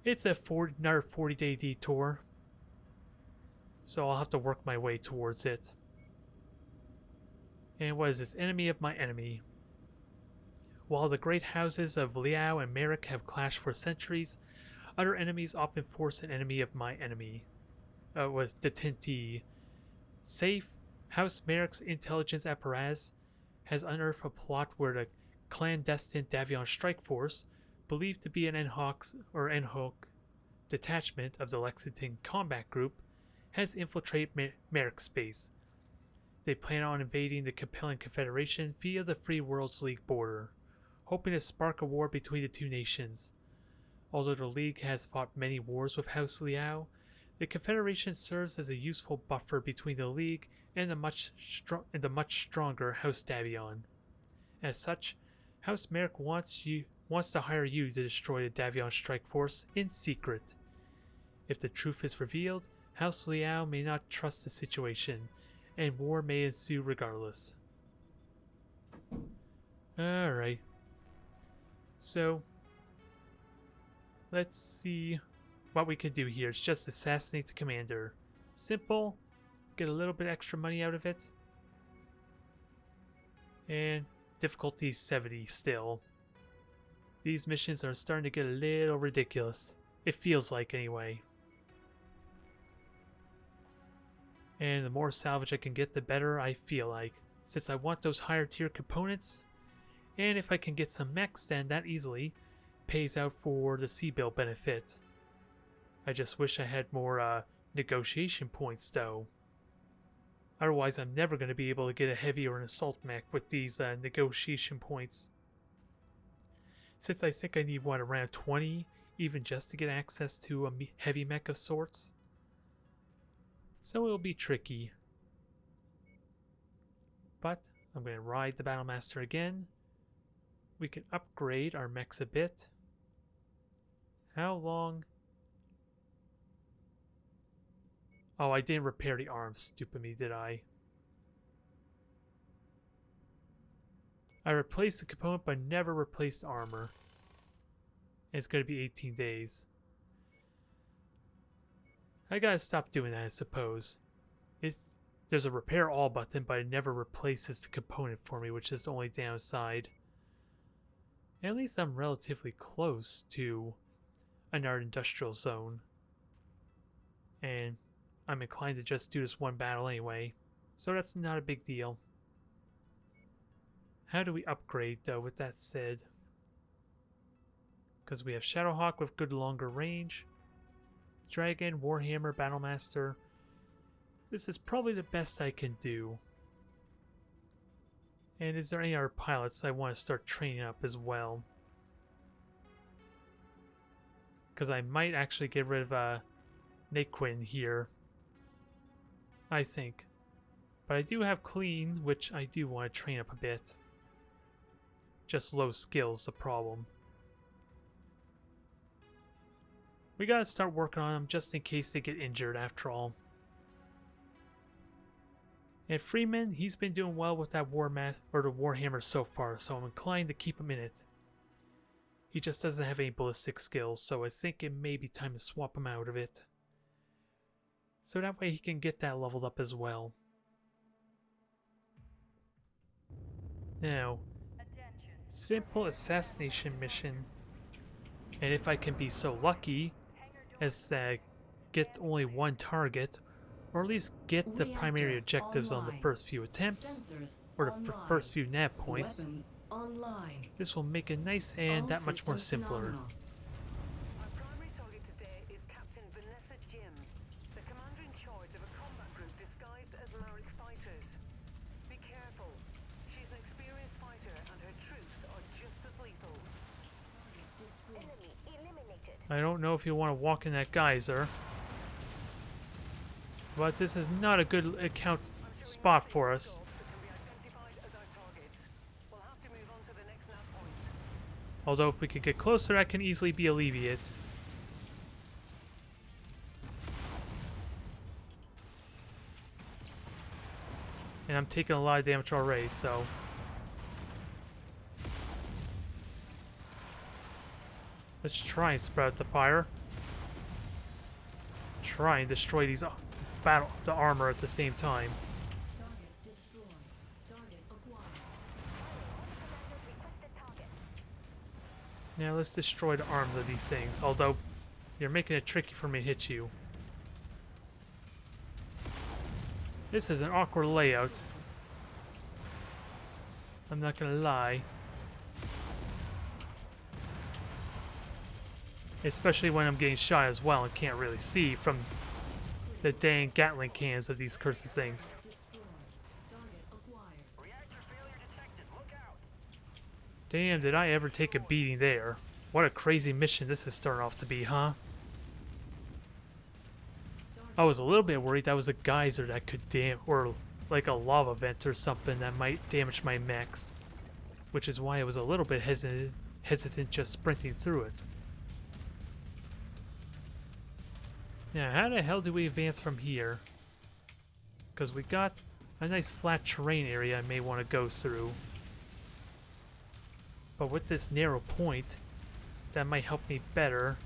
it's another 40-day detour. So I'll have to work my way towards it. And what is this? Enemy of my enemy. While the great houses of Liao and Merrick have clashed for centuries, other enemies often force an enemy of my enemy. Was Detinti. Safe, House Merrick's intelligence apparatus has unearthed a plot where the clandestine Davion strike force, believed to be an NHOC detachment of the Lexington Combat Group, has infiltrated Merrick space. They plan on invading the compelling Confederation via the Free Worlds League border, hoping to spark a war between the two nations. Although the League has fought many wars with House Liao, the Confederation serves as a useful buffer between the League and the much stronger House Davion. As such, House Merrick wants to hire you to destroy the Davion strike force in secret. If the truth is revealed, House Liao may not trust the situation, and war may ensue regardless. Alright. So, let's see what we can do here. It's just assassinate the commander. Simple. Get a little bit extra money out of it. And difficulty 70 still. These missions are starting to get a little ridiculous. It feels like, anyway. And the more salvage I can get, the better I feel like. Since I want those higher tier components, and if I can get some mechs, then that easily pays out for the C-bill benefit. I just wish I had more negotiation points though. Otherwise I'm never going to be able to get a heavy or an assault mech with these negotiation points. Since I think I need one around 20 even just to get access to a heavy mech of sorts. So it'll be tricky. But I'm going to ride the Battlemaster again. We can upgrade our mechs a bit. How long? Oh, I didn't repair the arms. Stupid me, did I? I replaced the component but never replaced armor. And it's going to be 18 days. I gotta stop doing that, I suppose. There's a repair all button, but it never replaces the component for me, which is the only downside. At least I'm relatively close to another industrial zone. And I'm inclined to just do this one battle anyway, so that's not a big deal. How do we upgrade though, with that said? Because we have Shadowhawk with good longer range. Dragon, Warhammer, Battlemaster. This is probably the best I can do. And is there any other pilots I want to start training up as well? Because I might actually get rid of Naquin here. I think. But I do have Clean, which I do want to train up a bit. Just low skill's the problem. We gotta start working on them just in case they get injured after all. And Freeman, he's been doing well with that the Warhammer so far, so I'm inclined to keep him in it. He just doesn't have any ballistic skills, so I think it may be time to swap him out of it. So that way he can get that leveled up as well. Now, simple assassination mission. And if I can be so lucky as get only one target, or at least get the primary objectives on the first few attempts, or the first few nav points, this will make it nice and that much more simpler. Our primary target today is Captain Vanessa Jim, the commander in charge of a combat group disguised as Marek fighters. Be careful. She's an experienced fighter and her troops are just as lethal. Enemy eliminated. I don't know if you want to walk in that geyser, but this is not a good account spot for us. Although if we could get closer, that can easily be alleviated. And I'm taking a lot of damage already, so... let's try and spread out the fire. Try and destroy these the armor at the same time. Now let's destroy the arms of these things, although you're making it tricky for me to hit you. This is an awkward layout. I'm not gonna lie. Especially when I'm getting shot as well and can't really see from the dang Gatling cans of these cursed things. Damn, did I ever take a beating there. What a crazy mission this is starting off to be, huh? I was a little bit worried that was a geyser that could or like a lava vent or something that might damage my mechs. Which is why I was a little bit hesitant just sprinting through it. Now, how the hell do we advance from here? Because we got a nice flat terrain area I may want to go through. But with this narrow point, that might help me better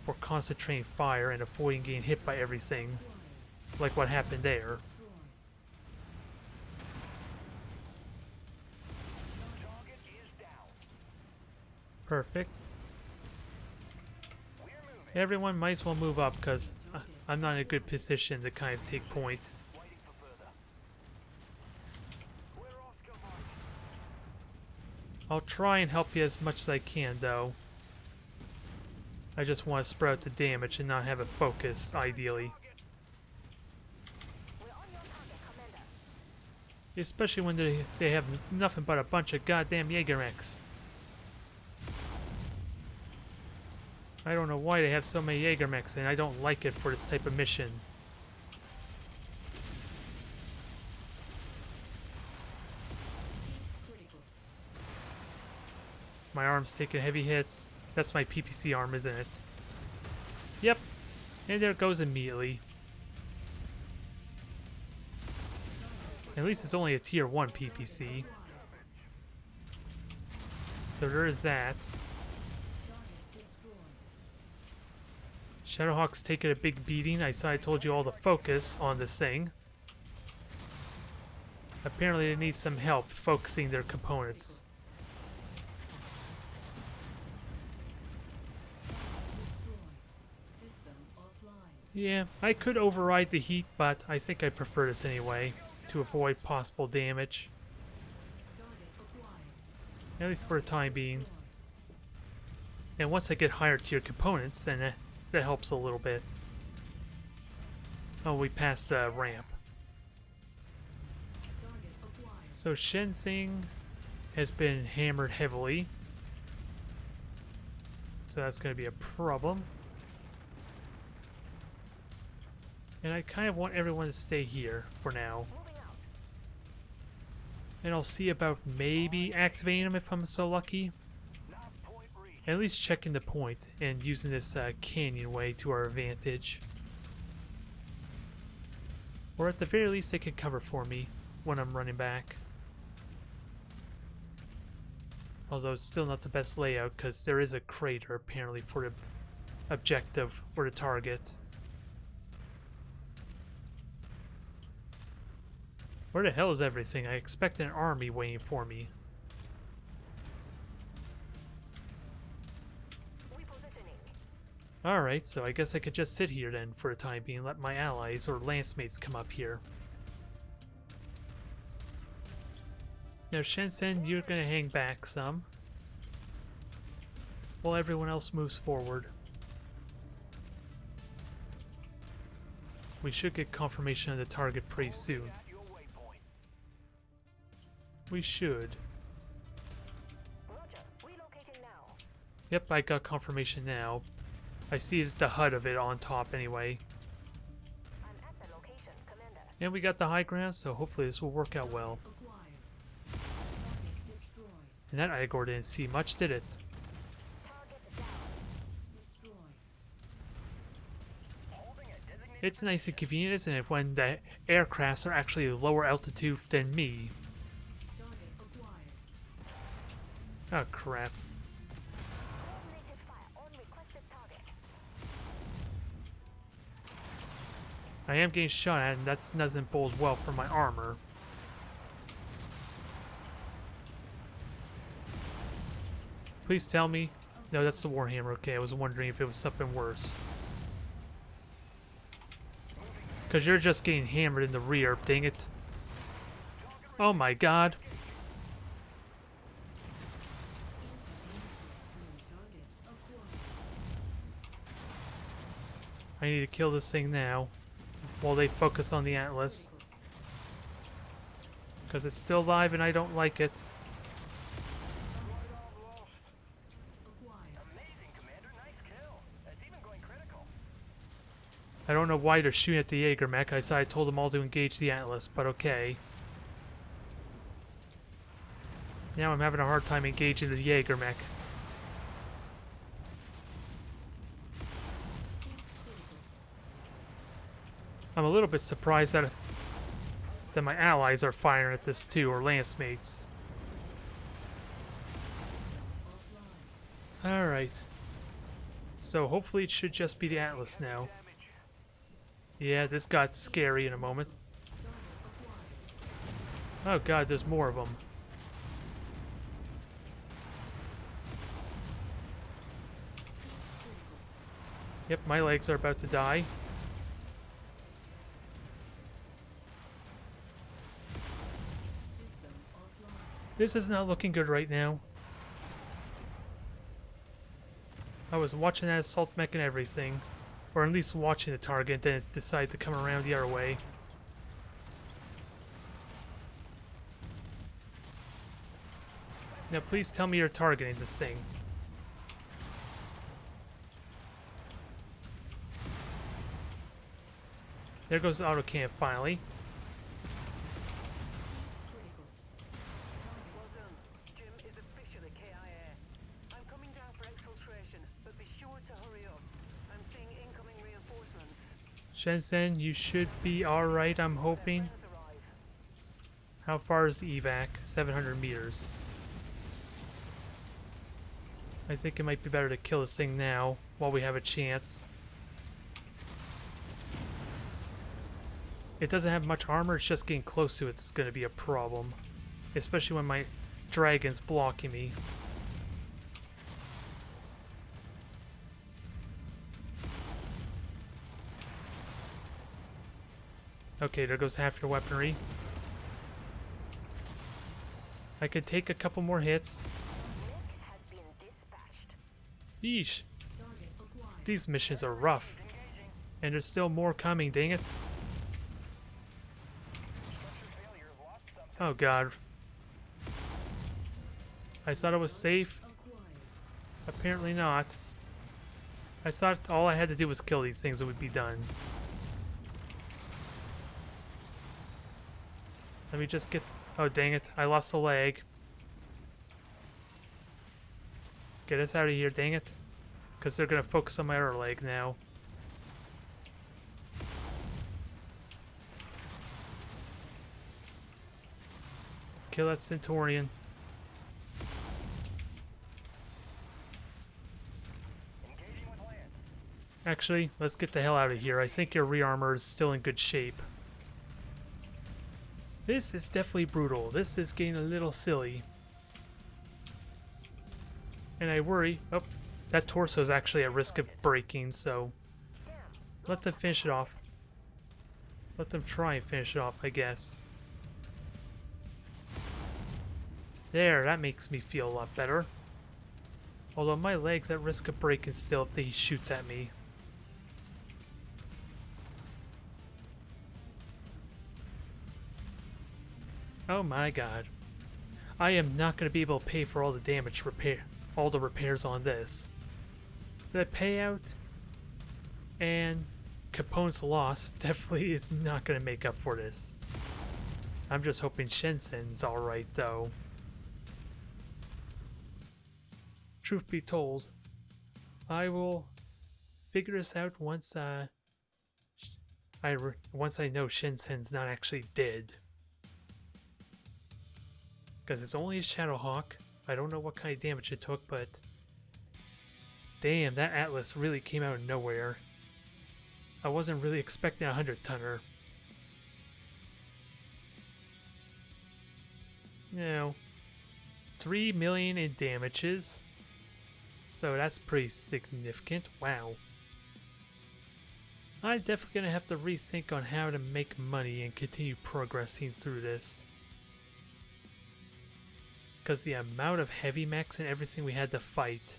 for concentrating fire and avoiding getting hit by everything, like what happened there. Perfect. We're moving. Everyone might as well move up because I'm not in a good position to kind of take point. Waiting for further. We're Oscar Mike. I'll try and help you as much as I can, though. I just want to spread out the damage and not have it focus, ideally. We're on your target, Commander. Especially when they have nothing but a bunch of goddamn Jägermechs. I don't know why they have so many Jägermechs, and I don't like it for this type of mission. My arm's taking heavy hits. That's my PPC arm, isn't it? Yep. And there it goes immediately. At least it's only a tier 1 PPC. So there is that. Shadowhawk's taking a big beating. I told you all to focus on this thing. Apparently they need some help focusing their components. Yeah, I could override the heat, but I think I prefer this anyway, to avoid possible damage. At least for the time being. And once I get higher tier components, then that helps a little bit. Oh, we passed the ramp. So Shenzing has been hammered heavily. So that's going to be a problem. And I kind of want everyone to stay here for now. And I'll see about maybe activating them if I'm so lucky. At least checking the point and using this canyon way to our advantage. Or at the very least they can cover for me when I'm running back. Although it's still not the best layout because there is a crater apparently for the objective or the target. Where the hell is everything? I expect an army waiting for me. Alright, so I guess I could just sit here then for the time being and let my allies or lancemates come up here. Now Shenzhen, you're gonna hang back some, while everyone else moves forward. We should get confirmation of the target pretty soon. We should. Roger, relocating now. Yep, I got confirmation now. I see the HUD of it on top anyway. I'm at the location, Commander. And we got the high ground, so hopefully this will work out well. And that Igor didn't see much, did it? Target down. It's nice and convenient, isn't it, when the aircrafts are actually lower altitude than me? Oh crap. Coordinated fire on requested target. I am getting shot at, and that doesn't bode well for my armor. Please tell me. No, that's the Warhammer. Okay, I was wondering if it was something worse. Because you're just getting hammered in the rear, dang it. Oh my god. I need to kill this thing now, while they focus on the Atlas. Because it's still alive and I don't like it. I don't know why they're shooting at the Jägermech. I told them all to engage the Atlas, but okay. Now I'm having a hard time engaging the Jägermech. I'm a little bit surprised that my allies are firing at this too, or lancemates. Alright. So hopefully it should just be the Atlas now. Yeah, this got scary in a moment. Oh god, there's more of them. Yep, my legs are about to die. System offline. This is not looking good right now. I was watching that assault mech and everything. Or at least watching the target, then it's decided to come around the other way. Now please tell me you're targeting this thing. There goes the autocam finally. Critical. Well done. Jim is officially KIA. I'm coming down for exfiltration, but be sure to hurry up. I'm seeing incoming reinforcements. Shenzhen, you should be alright, I'm hoping. Friends arrive. How far is the evac? 700 meters. I think it might be better to kill this thing now, while we have a chance. It doesn't have much armor, it's just getting close to it's going to be a problem. Especially when my dragon's blocking me. Okay, there goes half your weaponry. I could take a couple more hits. Mech has been dispatched. Yeesh, Target acquired. these missions are rough. Engaging. And there's still more coming, dang it. Structure failure. Lost something. Oh god. I thought it was safe. Acquired. Apparently not. I thought all I had to do was kill these things, it would be done. Let me just get... Oh dang it, I lost a leg. Get us out of here, dang it. Because they're going to focus on my other leg now. Kill that Centaurian. Engaging with Lance. Actually, let's get the hell out of here. I think your rearmor is still in good shape. This is definitely brutal. This is getting a little silly. And I worry... Oh, that torso is actually at risk of breaking, so... Let them finish it off. Let them try and finish it off, I guess. There, that makes me feel a lot better. Although my leg's at risk of breaking still if he shoots at me. Oh my god. I am not going to be able to pay for all the damage all the repairs on this. The payout and components lost definitely is not going to make up for this. I'm just hoping Shenzhen's alright though. Truth be told, I will figure this out once once I know Shenzhen's not actually dead. Because it's only a Shadowhawk. I don't know what kind of damage it took, but... Damn, that Atlas really came out of nowhere. I wasn't really expecting a 100-tonner. No. 3 million in damages. So that's pretty significant. Wow. I'm definitely going to have to rethink on how to make money and continue progressing through this. Because the amount of heavy mechs and everything we had to fight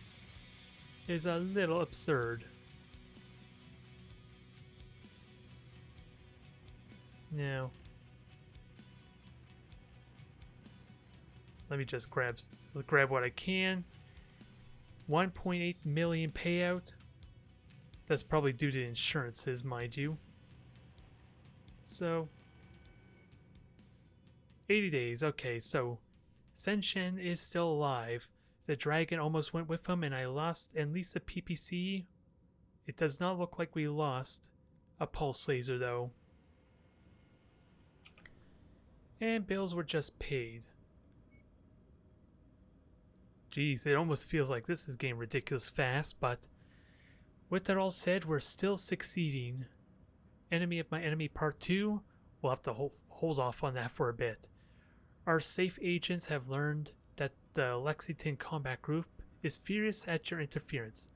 is a little absurd. Now, let me just grab what I can. 1.8 million payout. That's probably due to insurances, mind you. So, 80 days. Okay, so Senshen is still alive. The dragon almost went with him, and I lost at least a PPC. It does not look like we lost a pulse laser, though. And bills were just paid. Jeez, it almost feels like this is getting ridiculous fast, but with that all said, we're still succeeding. Enemy of my enemy part 2, we'll have to hold off on that for a bit. Our safe agents have learned that the Lexington Combat Group is furious at your interference.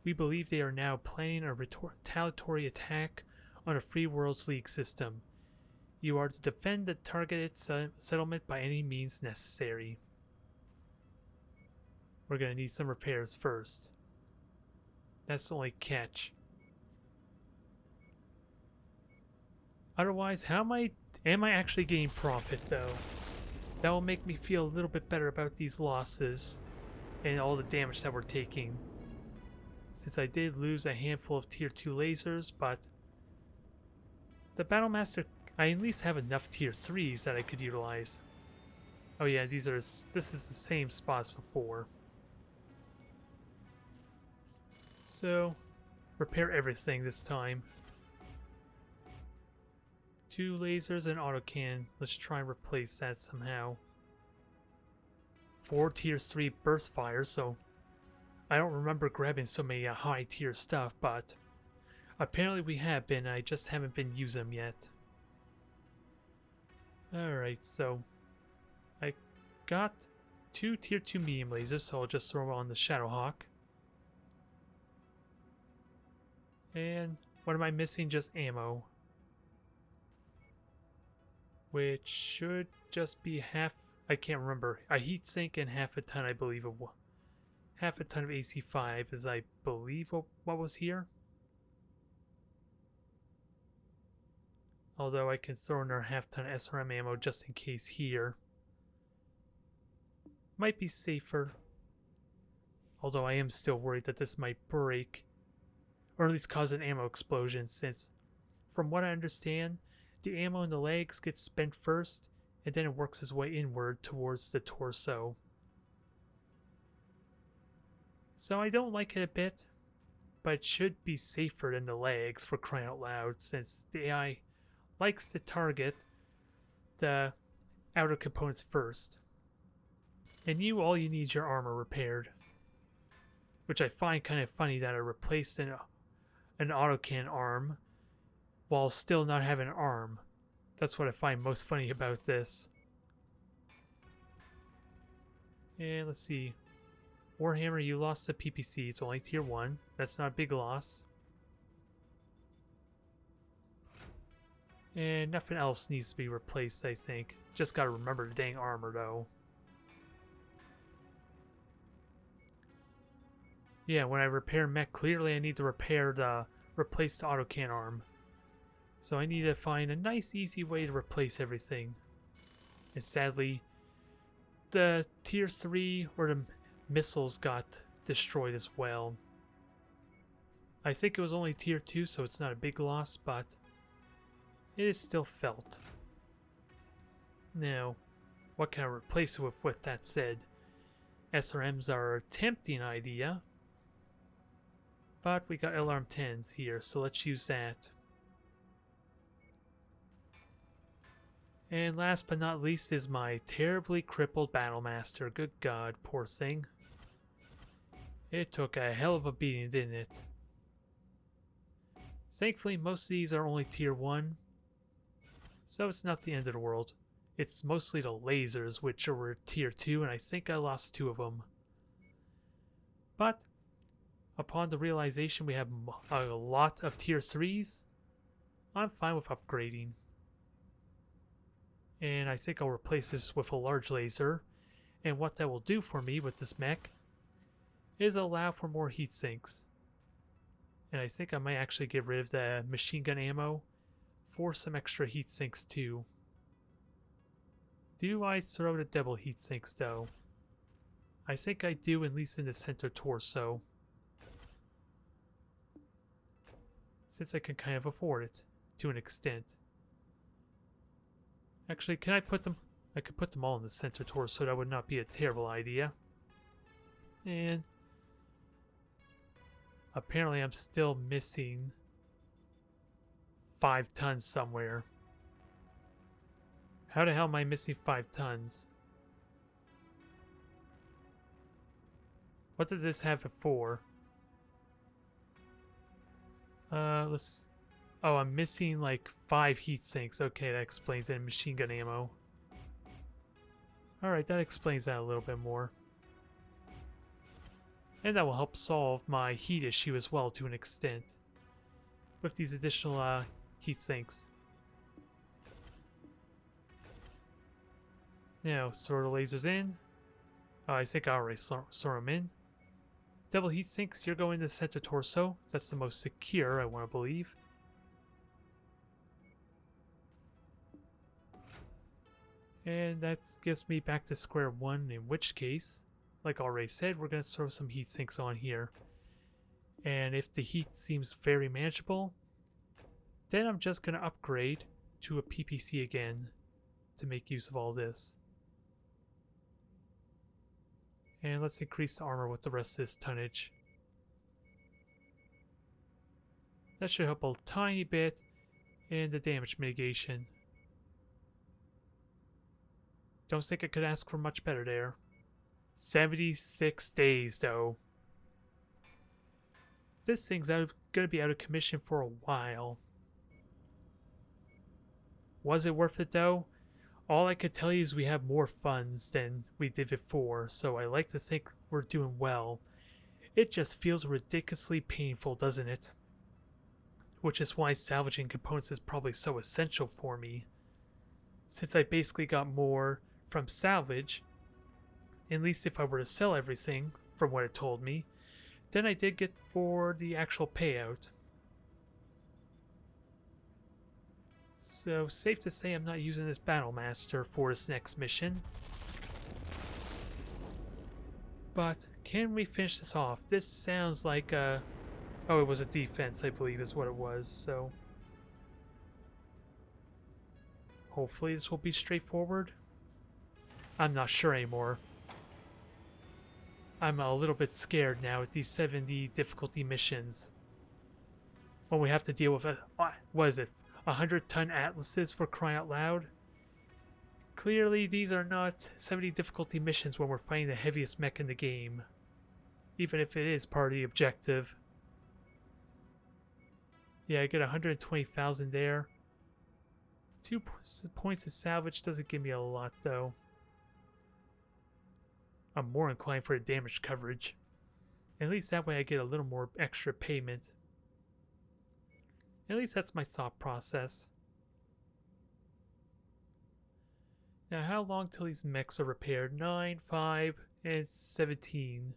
We believe they are now planning a retaliatory attack on a Free Worlds League system. You are to defend the targeted settlement by any means necessary. We're going to need some repairs first. That's the only catch. Otherwise, am I actually getting profit though? That will make me feel a little bit better about these losses and all the damage that we're taking. Since I did lose a handful of tier 2 lasers, but the Battlemaster, I at least have enough tier 3s that I could utilize. Oh yeah, this is the same spot as before. So, repair everything this time. 2 lasers and autocannon. Let's try and replace that somehow. 4 tier 3 burst fires, so I don't remember grabbing so many high tier stuff, but apparently we have been. I just haven't been using them yet. Alright, so I got 2 tier 2 medium lasers, so I'll just throw on the Shadowhawk. And what am I missing? Just ammo. Which should just be half, I can't remember. A heat sink and half a ton, I believe, of half a ton of AC5 is, I believe, what was here. Although I can throw in our half ton SRM ammo just in case here. Might be safer. Although I am still worried that this might break. Or at least cause an ammo explosion, since from what I understand, the ammo in the legs gets spent first, and then it works its way inward towards the torso. So I don't like it a bit, but it should be safer than the legs, for crying out loud, since the AI likes to target the outer components first. And all you need is your armor repaired. Which I find kind of funny that I replaced an autocannon arm while still not having an arm. That's what I find most funny about this. And let's see. Warhammer, you lost the PPC. It's only tier 1. That's not a big loss. And nothing else needs to be replaced, I think. Just gotta remember the dang armor, though. Yeah, when I repair mech, clearly I need to replace the autocannon arm. So I need to find a nice, easy way to replace everything. And sadly, the tier 3 or the missiles got destroyed as well. I think it was only tier 2, so it's not a big loss, but it is still felt. Now, what can I replace it with that said? SRMs are a tempting idea, but we got LRM-10s here, so let's use that. And last but not least is my terribly crippled Battlemaster. Good God, poor thing. It took a hell of a beating, didn't it? Thankfully, most of these are only tier 1, so it's not the end of the world. It's mostly the lasers, which were tier 2, and I think I lost 2 of them. But upon the realization we have a lot of tier 3s, I'm fine with upgrading. And I think I'll replace this with a large laser. And what that will do for me with this mech is allow for more heat sinks. And I think I might actually get rid of the machine gun ammo for some extra heat sinks too. Do I throw the double heat sinks though? I think I do, at least in the center torso. Since I can kind of afford it to an extent. Actually, can I put them? I could put them all in the center torso. That would not be a terrible idea. And apparently I'm still missing 5 tons somewhere. How the hell am I missing 5 tons? What does this have it for? Let's... Oh, I'm missing like 5 heat sinks. Okay, that explains it. Machine gun ammo. Alright, that explains that a little bit more. And that will help solve my heat issue as well to an extent with these additional heat sinks. Now, sort the lasers in. I think I already saw them in. Double heat sinks, you're going to center torso. That's the most secure, I want to believe. And that gets me back to square one, in which case, like I already said, we're going to throw some heat sinks on here. And if the heat seems very manageable, then I'm just going to upgrade to a PPC again to make use of all this. And let's increase the armor with the rest of this tonnage. That should help a tiny bit in the damage mitigation. Don't think I could ask for much better there. 76 days though. This thing's gonna be out of commission for a while. Was it worth it though? All I could tell you is we have more funds than we did before, so I like to think we're doing well. It just feels ridiculously painful, doesn't it? Which is why salvaging components is probably so essential for me. Since I basically got more from salvage, at least if I were to sell everything, from what it told me, than I did get for the actual payout. So, safe to say I'm not using this Battle Master for this next mission. But, can we finish this off? This sounds like a... Oh, it was a defense, I believe is what it was, so... Hopefully this will be straightforward. I'm not sure anymore. I'm a little bit scared now with these 70 difficulty missions. When we have to deal with, what is it, 100-ton atlases for crying out loud? Clearly these are not 70 difficulty missions when we're fighting the heaviest mech in the game. Even if it is part of the objective. Yeah, I get 120,000 there. 2 points of salvage doesn't give me a lot though. I'm more inclined for the damage coverage. At least that way I get a little more extra payment. At least that's my thought process. Now how long till these mechs are repaired? 9, 5, and 17.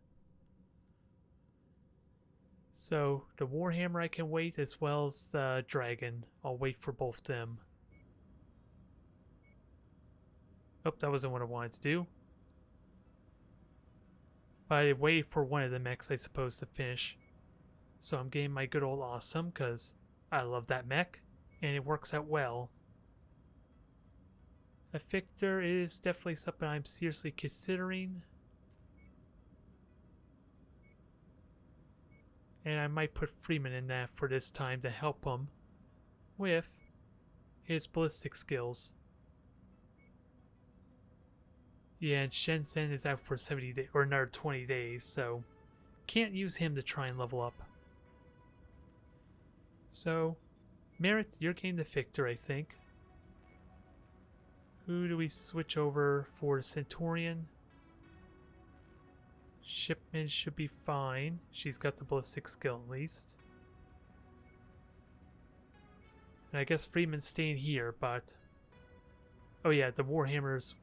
So the Warhammer I can wait as well as the Dragon. I'll wait for both them. Oh, that wasn't what I wanted to do. But I waited for one of the mechs I suppose to finish. So I'm getting my good old awesome because I love that mech and it works out well. A Victor is definitely something I'm seriously considering. And I might put Freeman in that for this time to help him with his ballistic skills. Yeah, and Shenzhen is out for 70 days, or another 20 days, so can't use him to try and level up. So, Merritt, you're getting the Victor, I think. Who do we switch over for the Centurion? Shipman should be fine. She's got the ballistic skill at least. And I guess Freeman's staying here, but... Oh yeah, the Warhammers...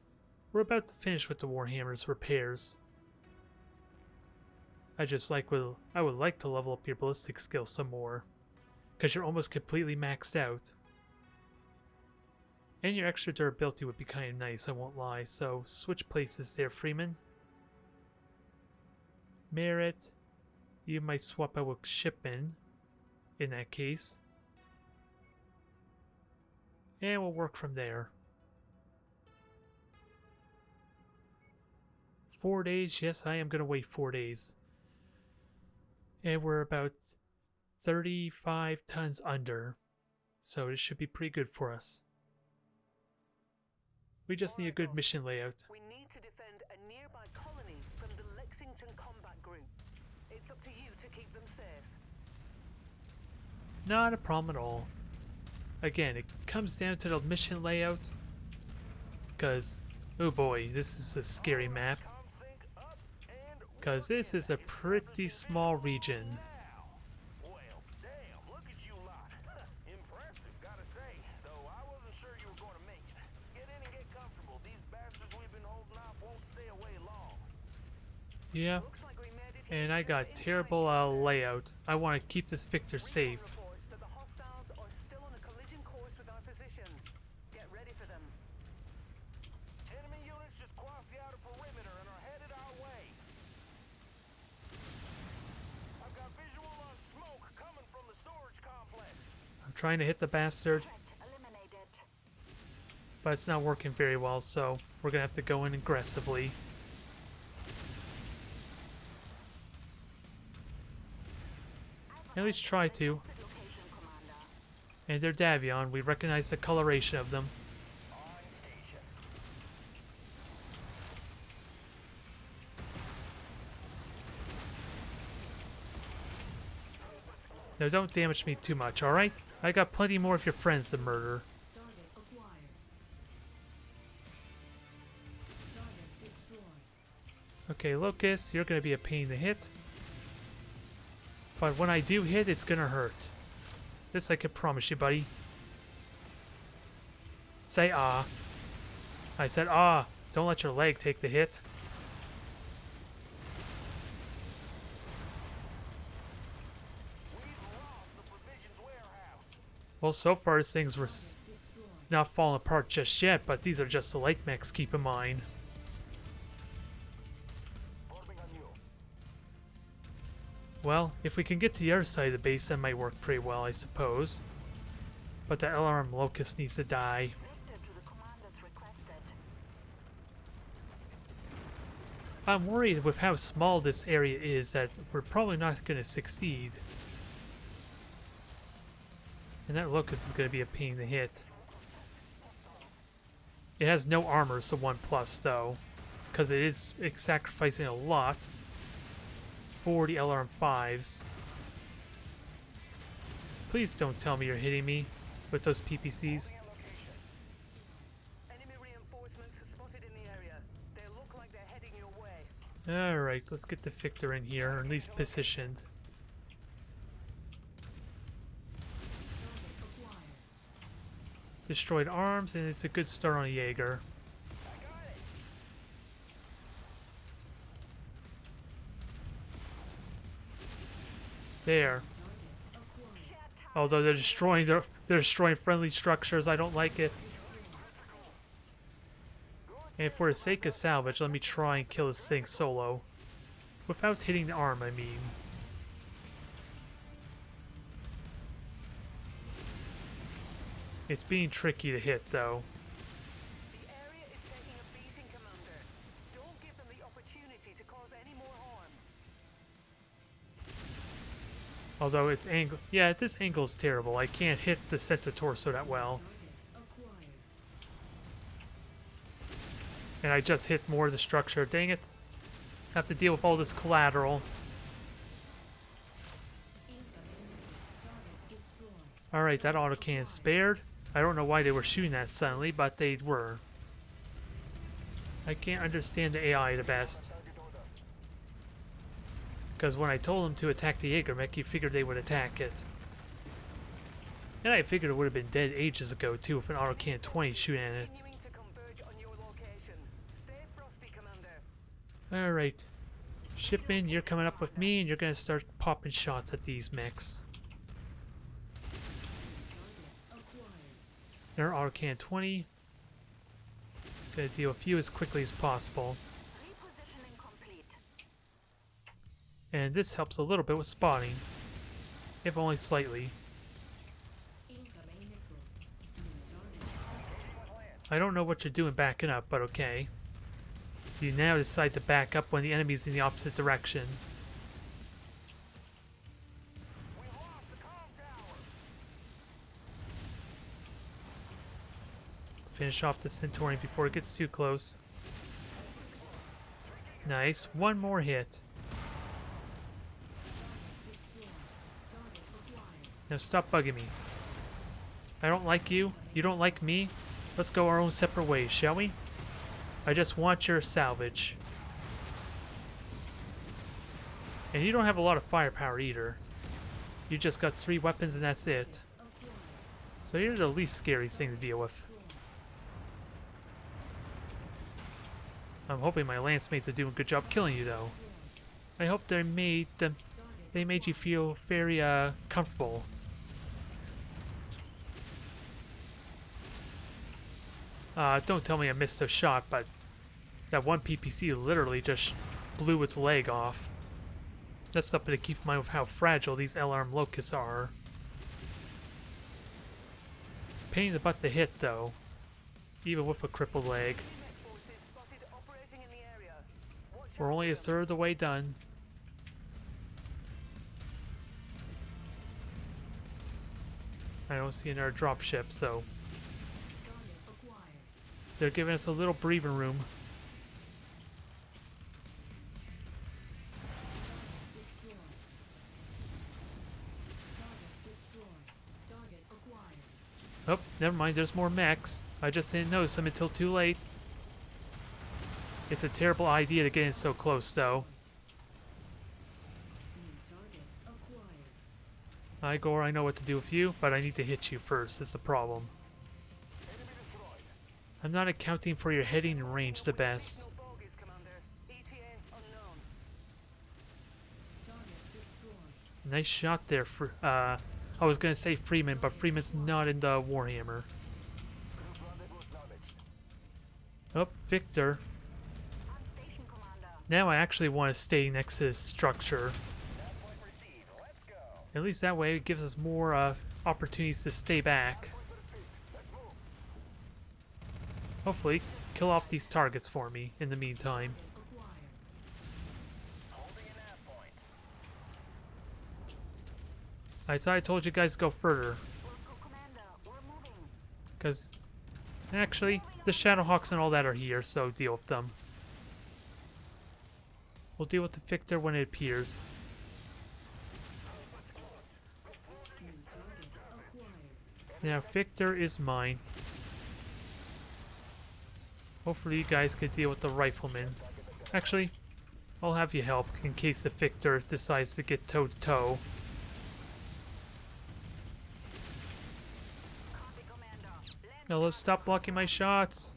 We're about to finish with the Warhammer's repairs. I would like to level up your ballistic skill some more. Because you're almost completely maxed out. And your extra durability would be kind of nice, I won't lie. So, switch places there, Freeman. Merritt, you might swap out with Shipman in that case. And we'll work from there. 4 days, yes, I am going to wait 4 days. And we're about 35 tons under. So this should be pretty good for us. We just need a good mission layout. We need to defend a nearby colony from the Lexington Combat Group. It's up to you to keep them safe. Not a problem at all. Again, it comes down to the mission layout. Because, oh boy, this is a scary map. because this is a pretty small region. Well, damn, look at you lot. Impressive, gotta say. Though I wasn't sure you were going to make it. Get in and get comfortable. These bastards we've been holding off won't stay away long. Yeah, Looks like we made it here and I just got in terrible time. layout. I want to keep this Victor safe. Reports that the hostiles are still on a collision course with our position. Get ready for them. Enemy units just crossed the outer perimeter and are headed our way. I've got visual on smoke coming from the storage complex. I'm trying to hit the bastard, but it's not working very well, so we're gonna have to go in aggressively. At least try to. And they're Davion. We recognize the coloration of them. On station. Now don't damage me too much, alright? I got plenty more of your friends to murder. Target acquired. Target destroyed. Okay, Locust, you're gonna be a pain to hit. But when I do hit, it's gonna hurt. This I can promise you, buddy. Say ah. I said ah. Don't let your leg take the hit. We've lost the provisions warehouse. Well, so far things were Destroyed. not falling apart just yet, but these are just the light mechs, keep in mind. Forming on you. Well, if we can get to the other side of the base, that might work pretty well, I suppose. But the alarm Locust needs to die. I'm worried with how small this area is that we're probably not going to succeed. And that Locust is going to be a pain to hit. It has no armor, so 1+ though. Because it's sacrificing a lot for the LRM-5s. Please don't tell me you're hitting me with those PPCs. Enemy reinforcements are spotted in the area. They look like they're heading your way. Alright, let's get the Victor in here, or at least positioned. Target acquired. Destroyed arms, and it's a good start on a Jaeger. There. Target acquired. Although they're destroying friendly structures, I don't like it. And for the sake of salvage, let me try and kill this thing solo. Without hitting the arm, I mean. It's being tricky to hit, though. The area is taking a beating, Commander. Don't give them the opportunity to cause any more harm. Although its angle... Yeah, this angle is terrible. I can't hit the center torso that well. Target acquired. And I just hit more of the structure. Dang it. Have to deal with all this collateral. Incoming missile. Target destroyed. Alright, that autocannon spared. I don't know why they were shooting that suddenly, but they were. I can't understand the AI the best. Because when I told them to attack the Jaeger mech, you figured they would attack it. And I figured it would have been dead ages ago too with an autocannon 20 shooting at it. Continuing to converge on your location. Stay frosty, Commander. Alright. Shipman, you're coming up with me and you're gonna start popping shots at these mechs. Target acquired. Their autocannon 20. Gonna deal with you as quickly as possible. Repositioning complete. And this helps a little bit with spotting. If only slightly. Incoming missile. New target. I don't know what you're doing backing up, but okay. You now decide to back up when the enemy's in the opposite direction. We lost the comm tower. Finish off the Centaurian before it gets too close. Nice. One more hit. Destroyed. Target acquired. Now stop bugging me. I don't like you. You don't like me. Let's go our own separate ways, shall we? I just want your salvage. And you don't have a lot of firepower either. You just got 3 weapons and that's it. Acquired. So you're the least scariest thing to deal with. I'm hoping my lance mates are doing a good job killing you though. I hope they made you feel very comfortable. Don't tell me I missed a shot, but that one PPC literally just blew its leg off. That's something to keep in mind with how fragile these L-arm locusts are. Pain in the butt to hit though, even with a crippled leg. Mech forces spotted operating in the area. Watch We're out only for a them. third of the way done. I don't see another dropship, so Target acquired. they're giving us a little breathing room. Destroyed. Target destroyed. Target acquired. Oh, never mind, there's more mechs. I just didn't notice them until too late. It's a terrible idea to get in so close, though. New target acquired. Igor, I know what to do with you, but I need to hit you first. That's the problem. I'm not accounting for your heading and range the best. No bogies, Commander. ETA unknown. Target destroyed. Nice shot there. I was gonna say Freeman, but Freeman's not in the Warhammer. Oh, Victor. On station, Commander. Now I actually want to stay next to this structure. Point received. Let's go. At least that way it gives us more opportunities to stay back. Let's move. Hopefully, kill off these targets for me in the meantime. Acquired. Holding an nav point. I thought I told you guys to go further. We'll go, Commander. We're moving. Because, actually, the Shadowhawks and all that are here, so deal with them. We'll deal with the Victor when it appears. New target acquired. Now, Victor is mine. Hopefully you guys can deal with the Rifleman. Actually, I'll have you help in case the Victor decides to get toe-to-toe. Copy, Commander. Land Hello, stop blocking my shots!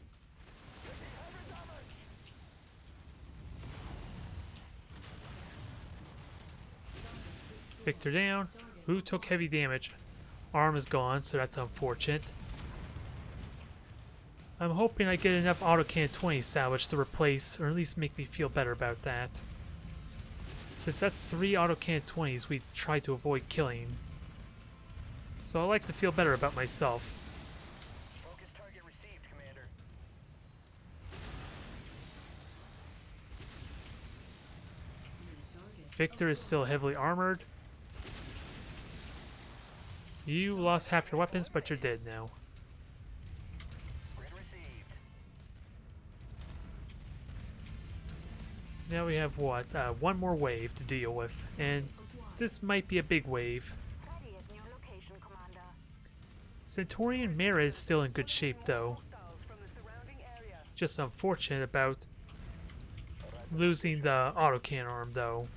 Victor down. Who took heavy damage? Arm is gone, so that's unfortunate. I'm hoping I get enough autocan 20 salvage to replace, or at least make me feel better about that. Since that's 3 autocan 20s we tried to avoid killing. So I like to feel better about myself. Focus target received, Commander. New target. Victor is still heavily armored. You lost half your weapons, but you're dead now. Grid received. Now we have what? One more wave to deal with, and Acquired. this might be a big wave. ready at new location, Commander. Centaurian Mara is still in good shape though. Hostiles from the surrounding area. Just unfortunate about losing the autocan arm though.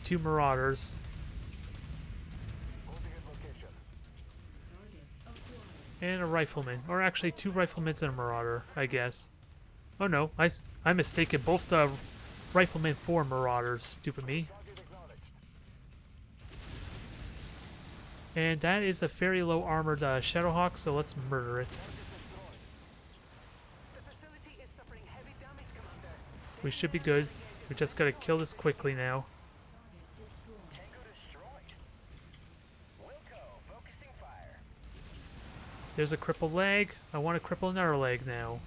2 Marauders. Holding at location. Target acquired. And a Rifleman. Or actually 2 Riflemen and a Marauder, I guess. Oh no, I mistaken both the Riflemen for Marauders. Stupid me. Target acknowledged. And that is a very low armored Shadowhawk, so let's murder it. The facility is suffering heavy damage, Commander. We should be good. We just gotta kill this quickly now. Target destroyed. Tango destroyed. Wilco, focusing fire. There's a crippled leg. I want to cripple another leg now.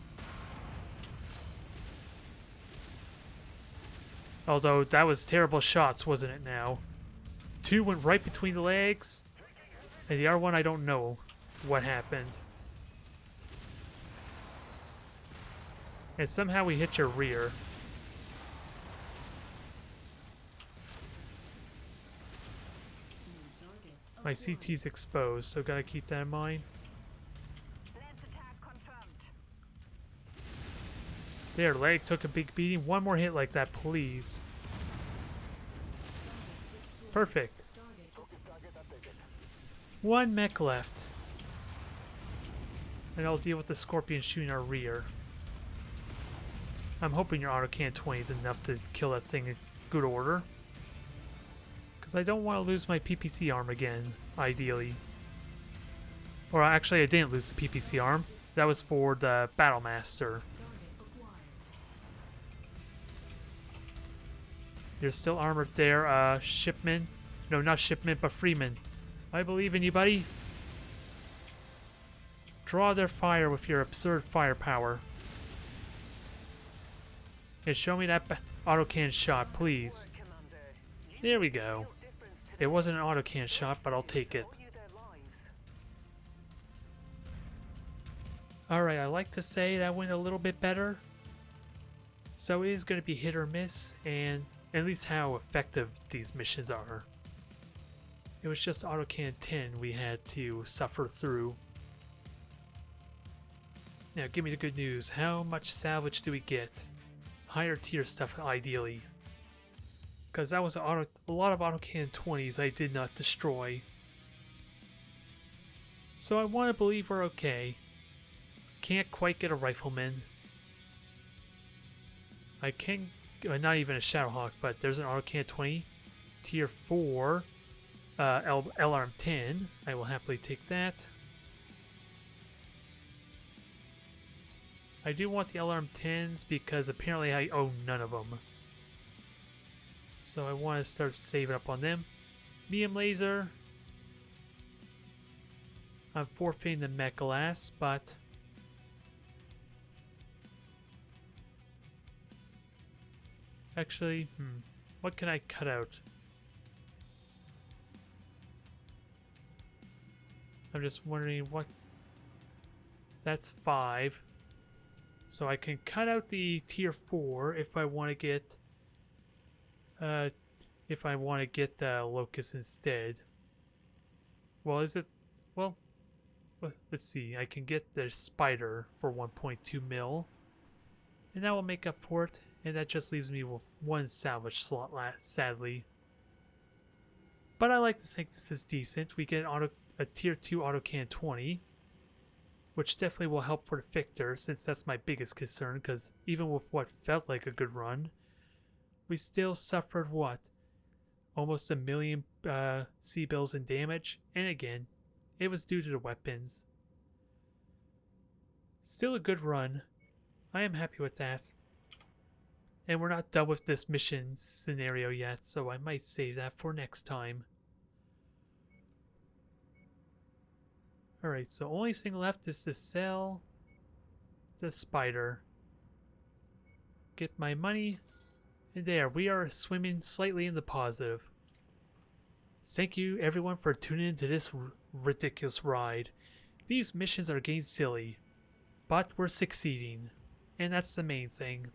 Although that was terrible shots, wasn't it now? 2 went right between the legs. And the other one, I don't know what happened. And somehow we hit your rear. New target My acquired. CT's exposed, so gotta keep that in mind. Lance attack confirmed. There, leg took a big beating. One more hit like that, please. Perfect. Target. One mech left. And I'll deal with the scorpion shooting our rear. I'm hoping your autocan 20 is enough to kill that thing in good order. Because I don't want to lose my PPC arm again, ideally. Or actually, I didn't lose the PPC arm. That was for the Battle Master. Target acquired. You're still armored there, Shipman. No, not Shipman, but Freeman. I believe in you, buddy. Draw their fire with your absurd firepower. And show me that autocan shot, please. Work, Commander. You There we made a go. real difference to It wasn't an autocan shot, but I'll take it. support you their lives. Alright, I like to say that went a little bit better. So it is going to be hit or miss, and at least how effective these missions are. It was just autocan 10 we had to suffer through. Now give me the good news. How much salvage do we get? Higher tier stuff ideally. Because that was a lot of autocan 20s I did not destroy. So I want to believe we're okay. Can't quite get a rifleman. I can, not even a Shadowhawk, but there's an autocan 20. Tier 4. LRM 10. I will happily take that. I do want the LRM 10s because apparently I own none of them. So I want to start saving up on them. Medium laser. I'm forfeiting the mech glass, but actually, what can I cut out? I'm just wondering what. That's 5. So I can cut out the tier 4 if I want to get the Locust instead. Well, is it? Well, let's see. I can get the Spider for 1.2 mil, and that will make up for it. And that just leaves me with one salvage slot, sadly. But I like to think this is decent. We get a tier 2 autocan 20. Which definitely will help for the Victor, since that's my biggest concern, because even with what felt like a good run, we still suffered, what? Almost 1 million C-bills in damage, and again, it was due to the weapons. Still a good run. I am happy with that. And we're not done with this mission scenario yet, so I might save that for next time. Alright, so only thing left is to sell the Spider. Get my money. And there, we are swimming slightly in the positive. Thank you everyone for tuning into this ridiculous ride. These missions are getting silly, but we're succeeding. And that's the main thing.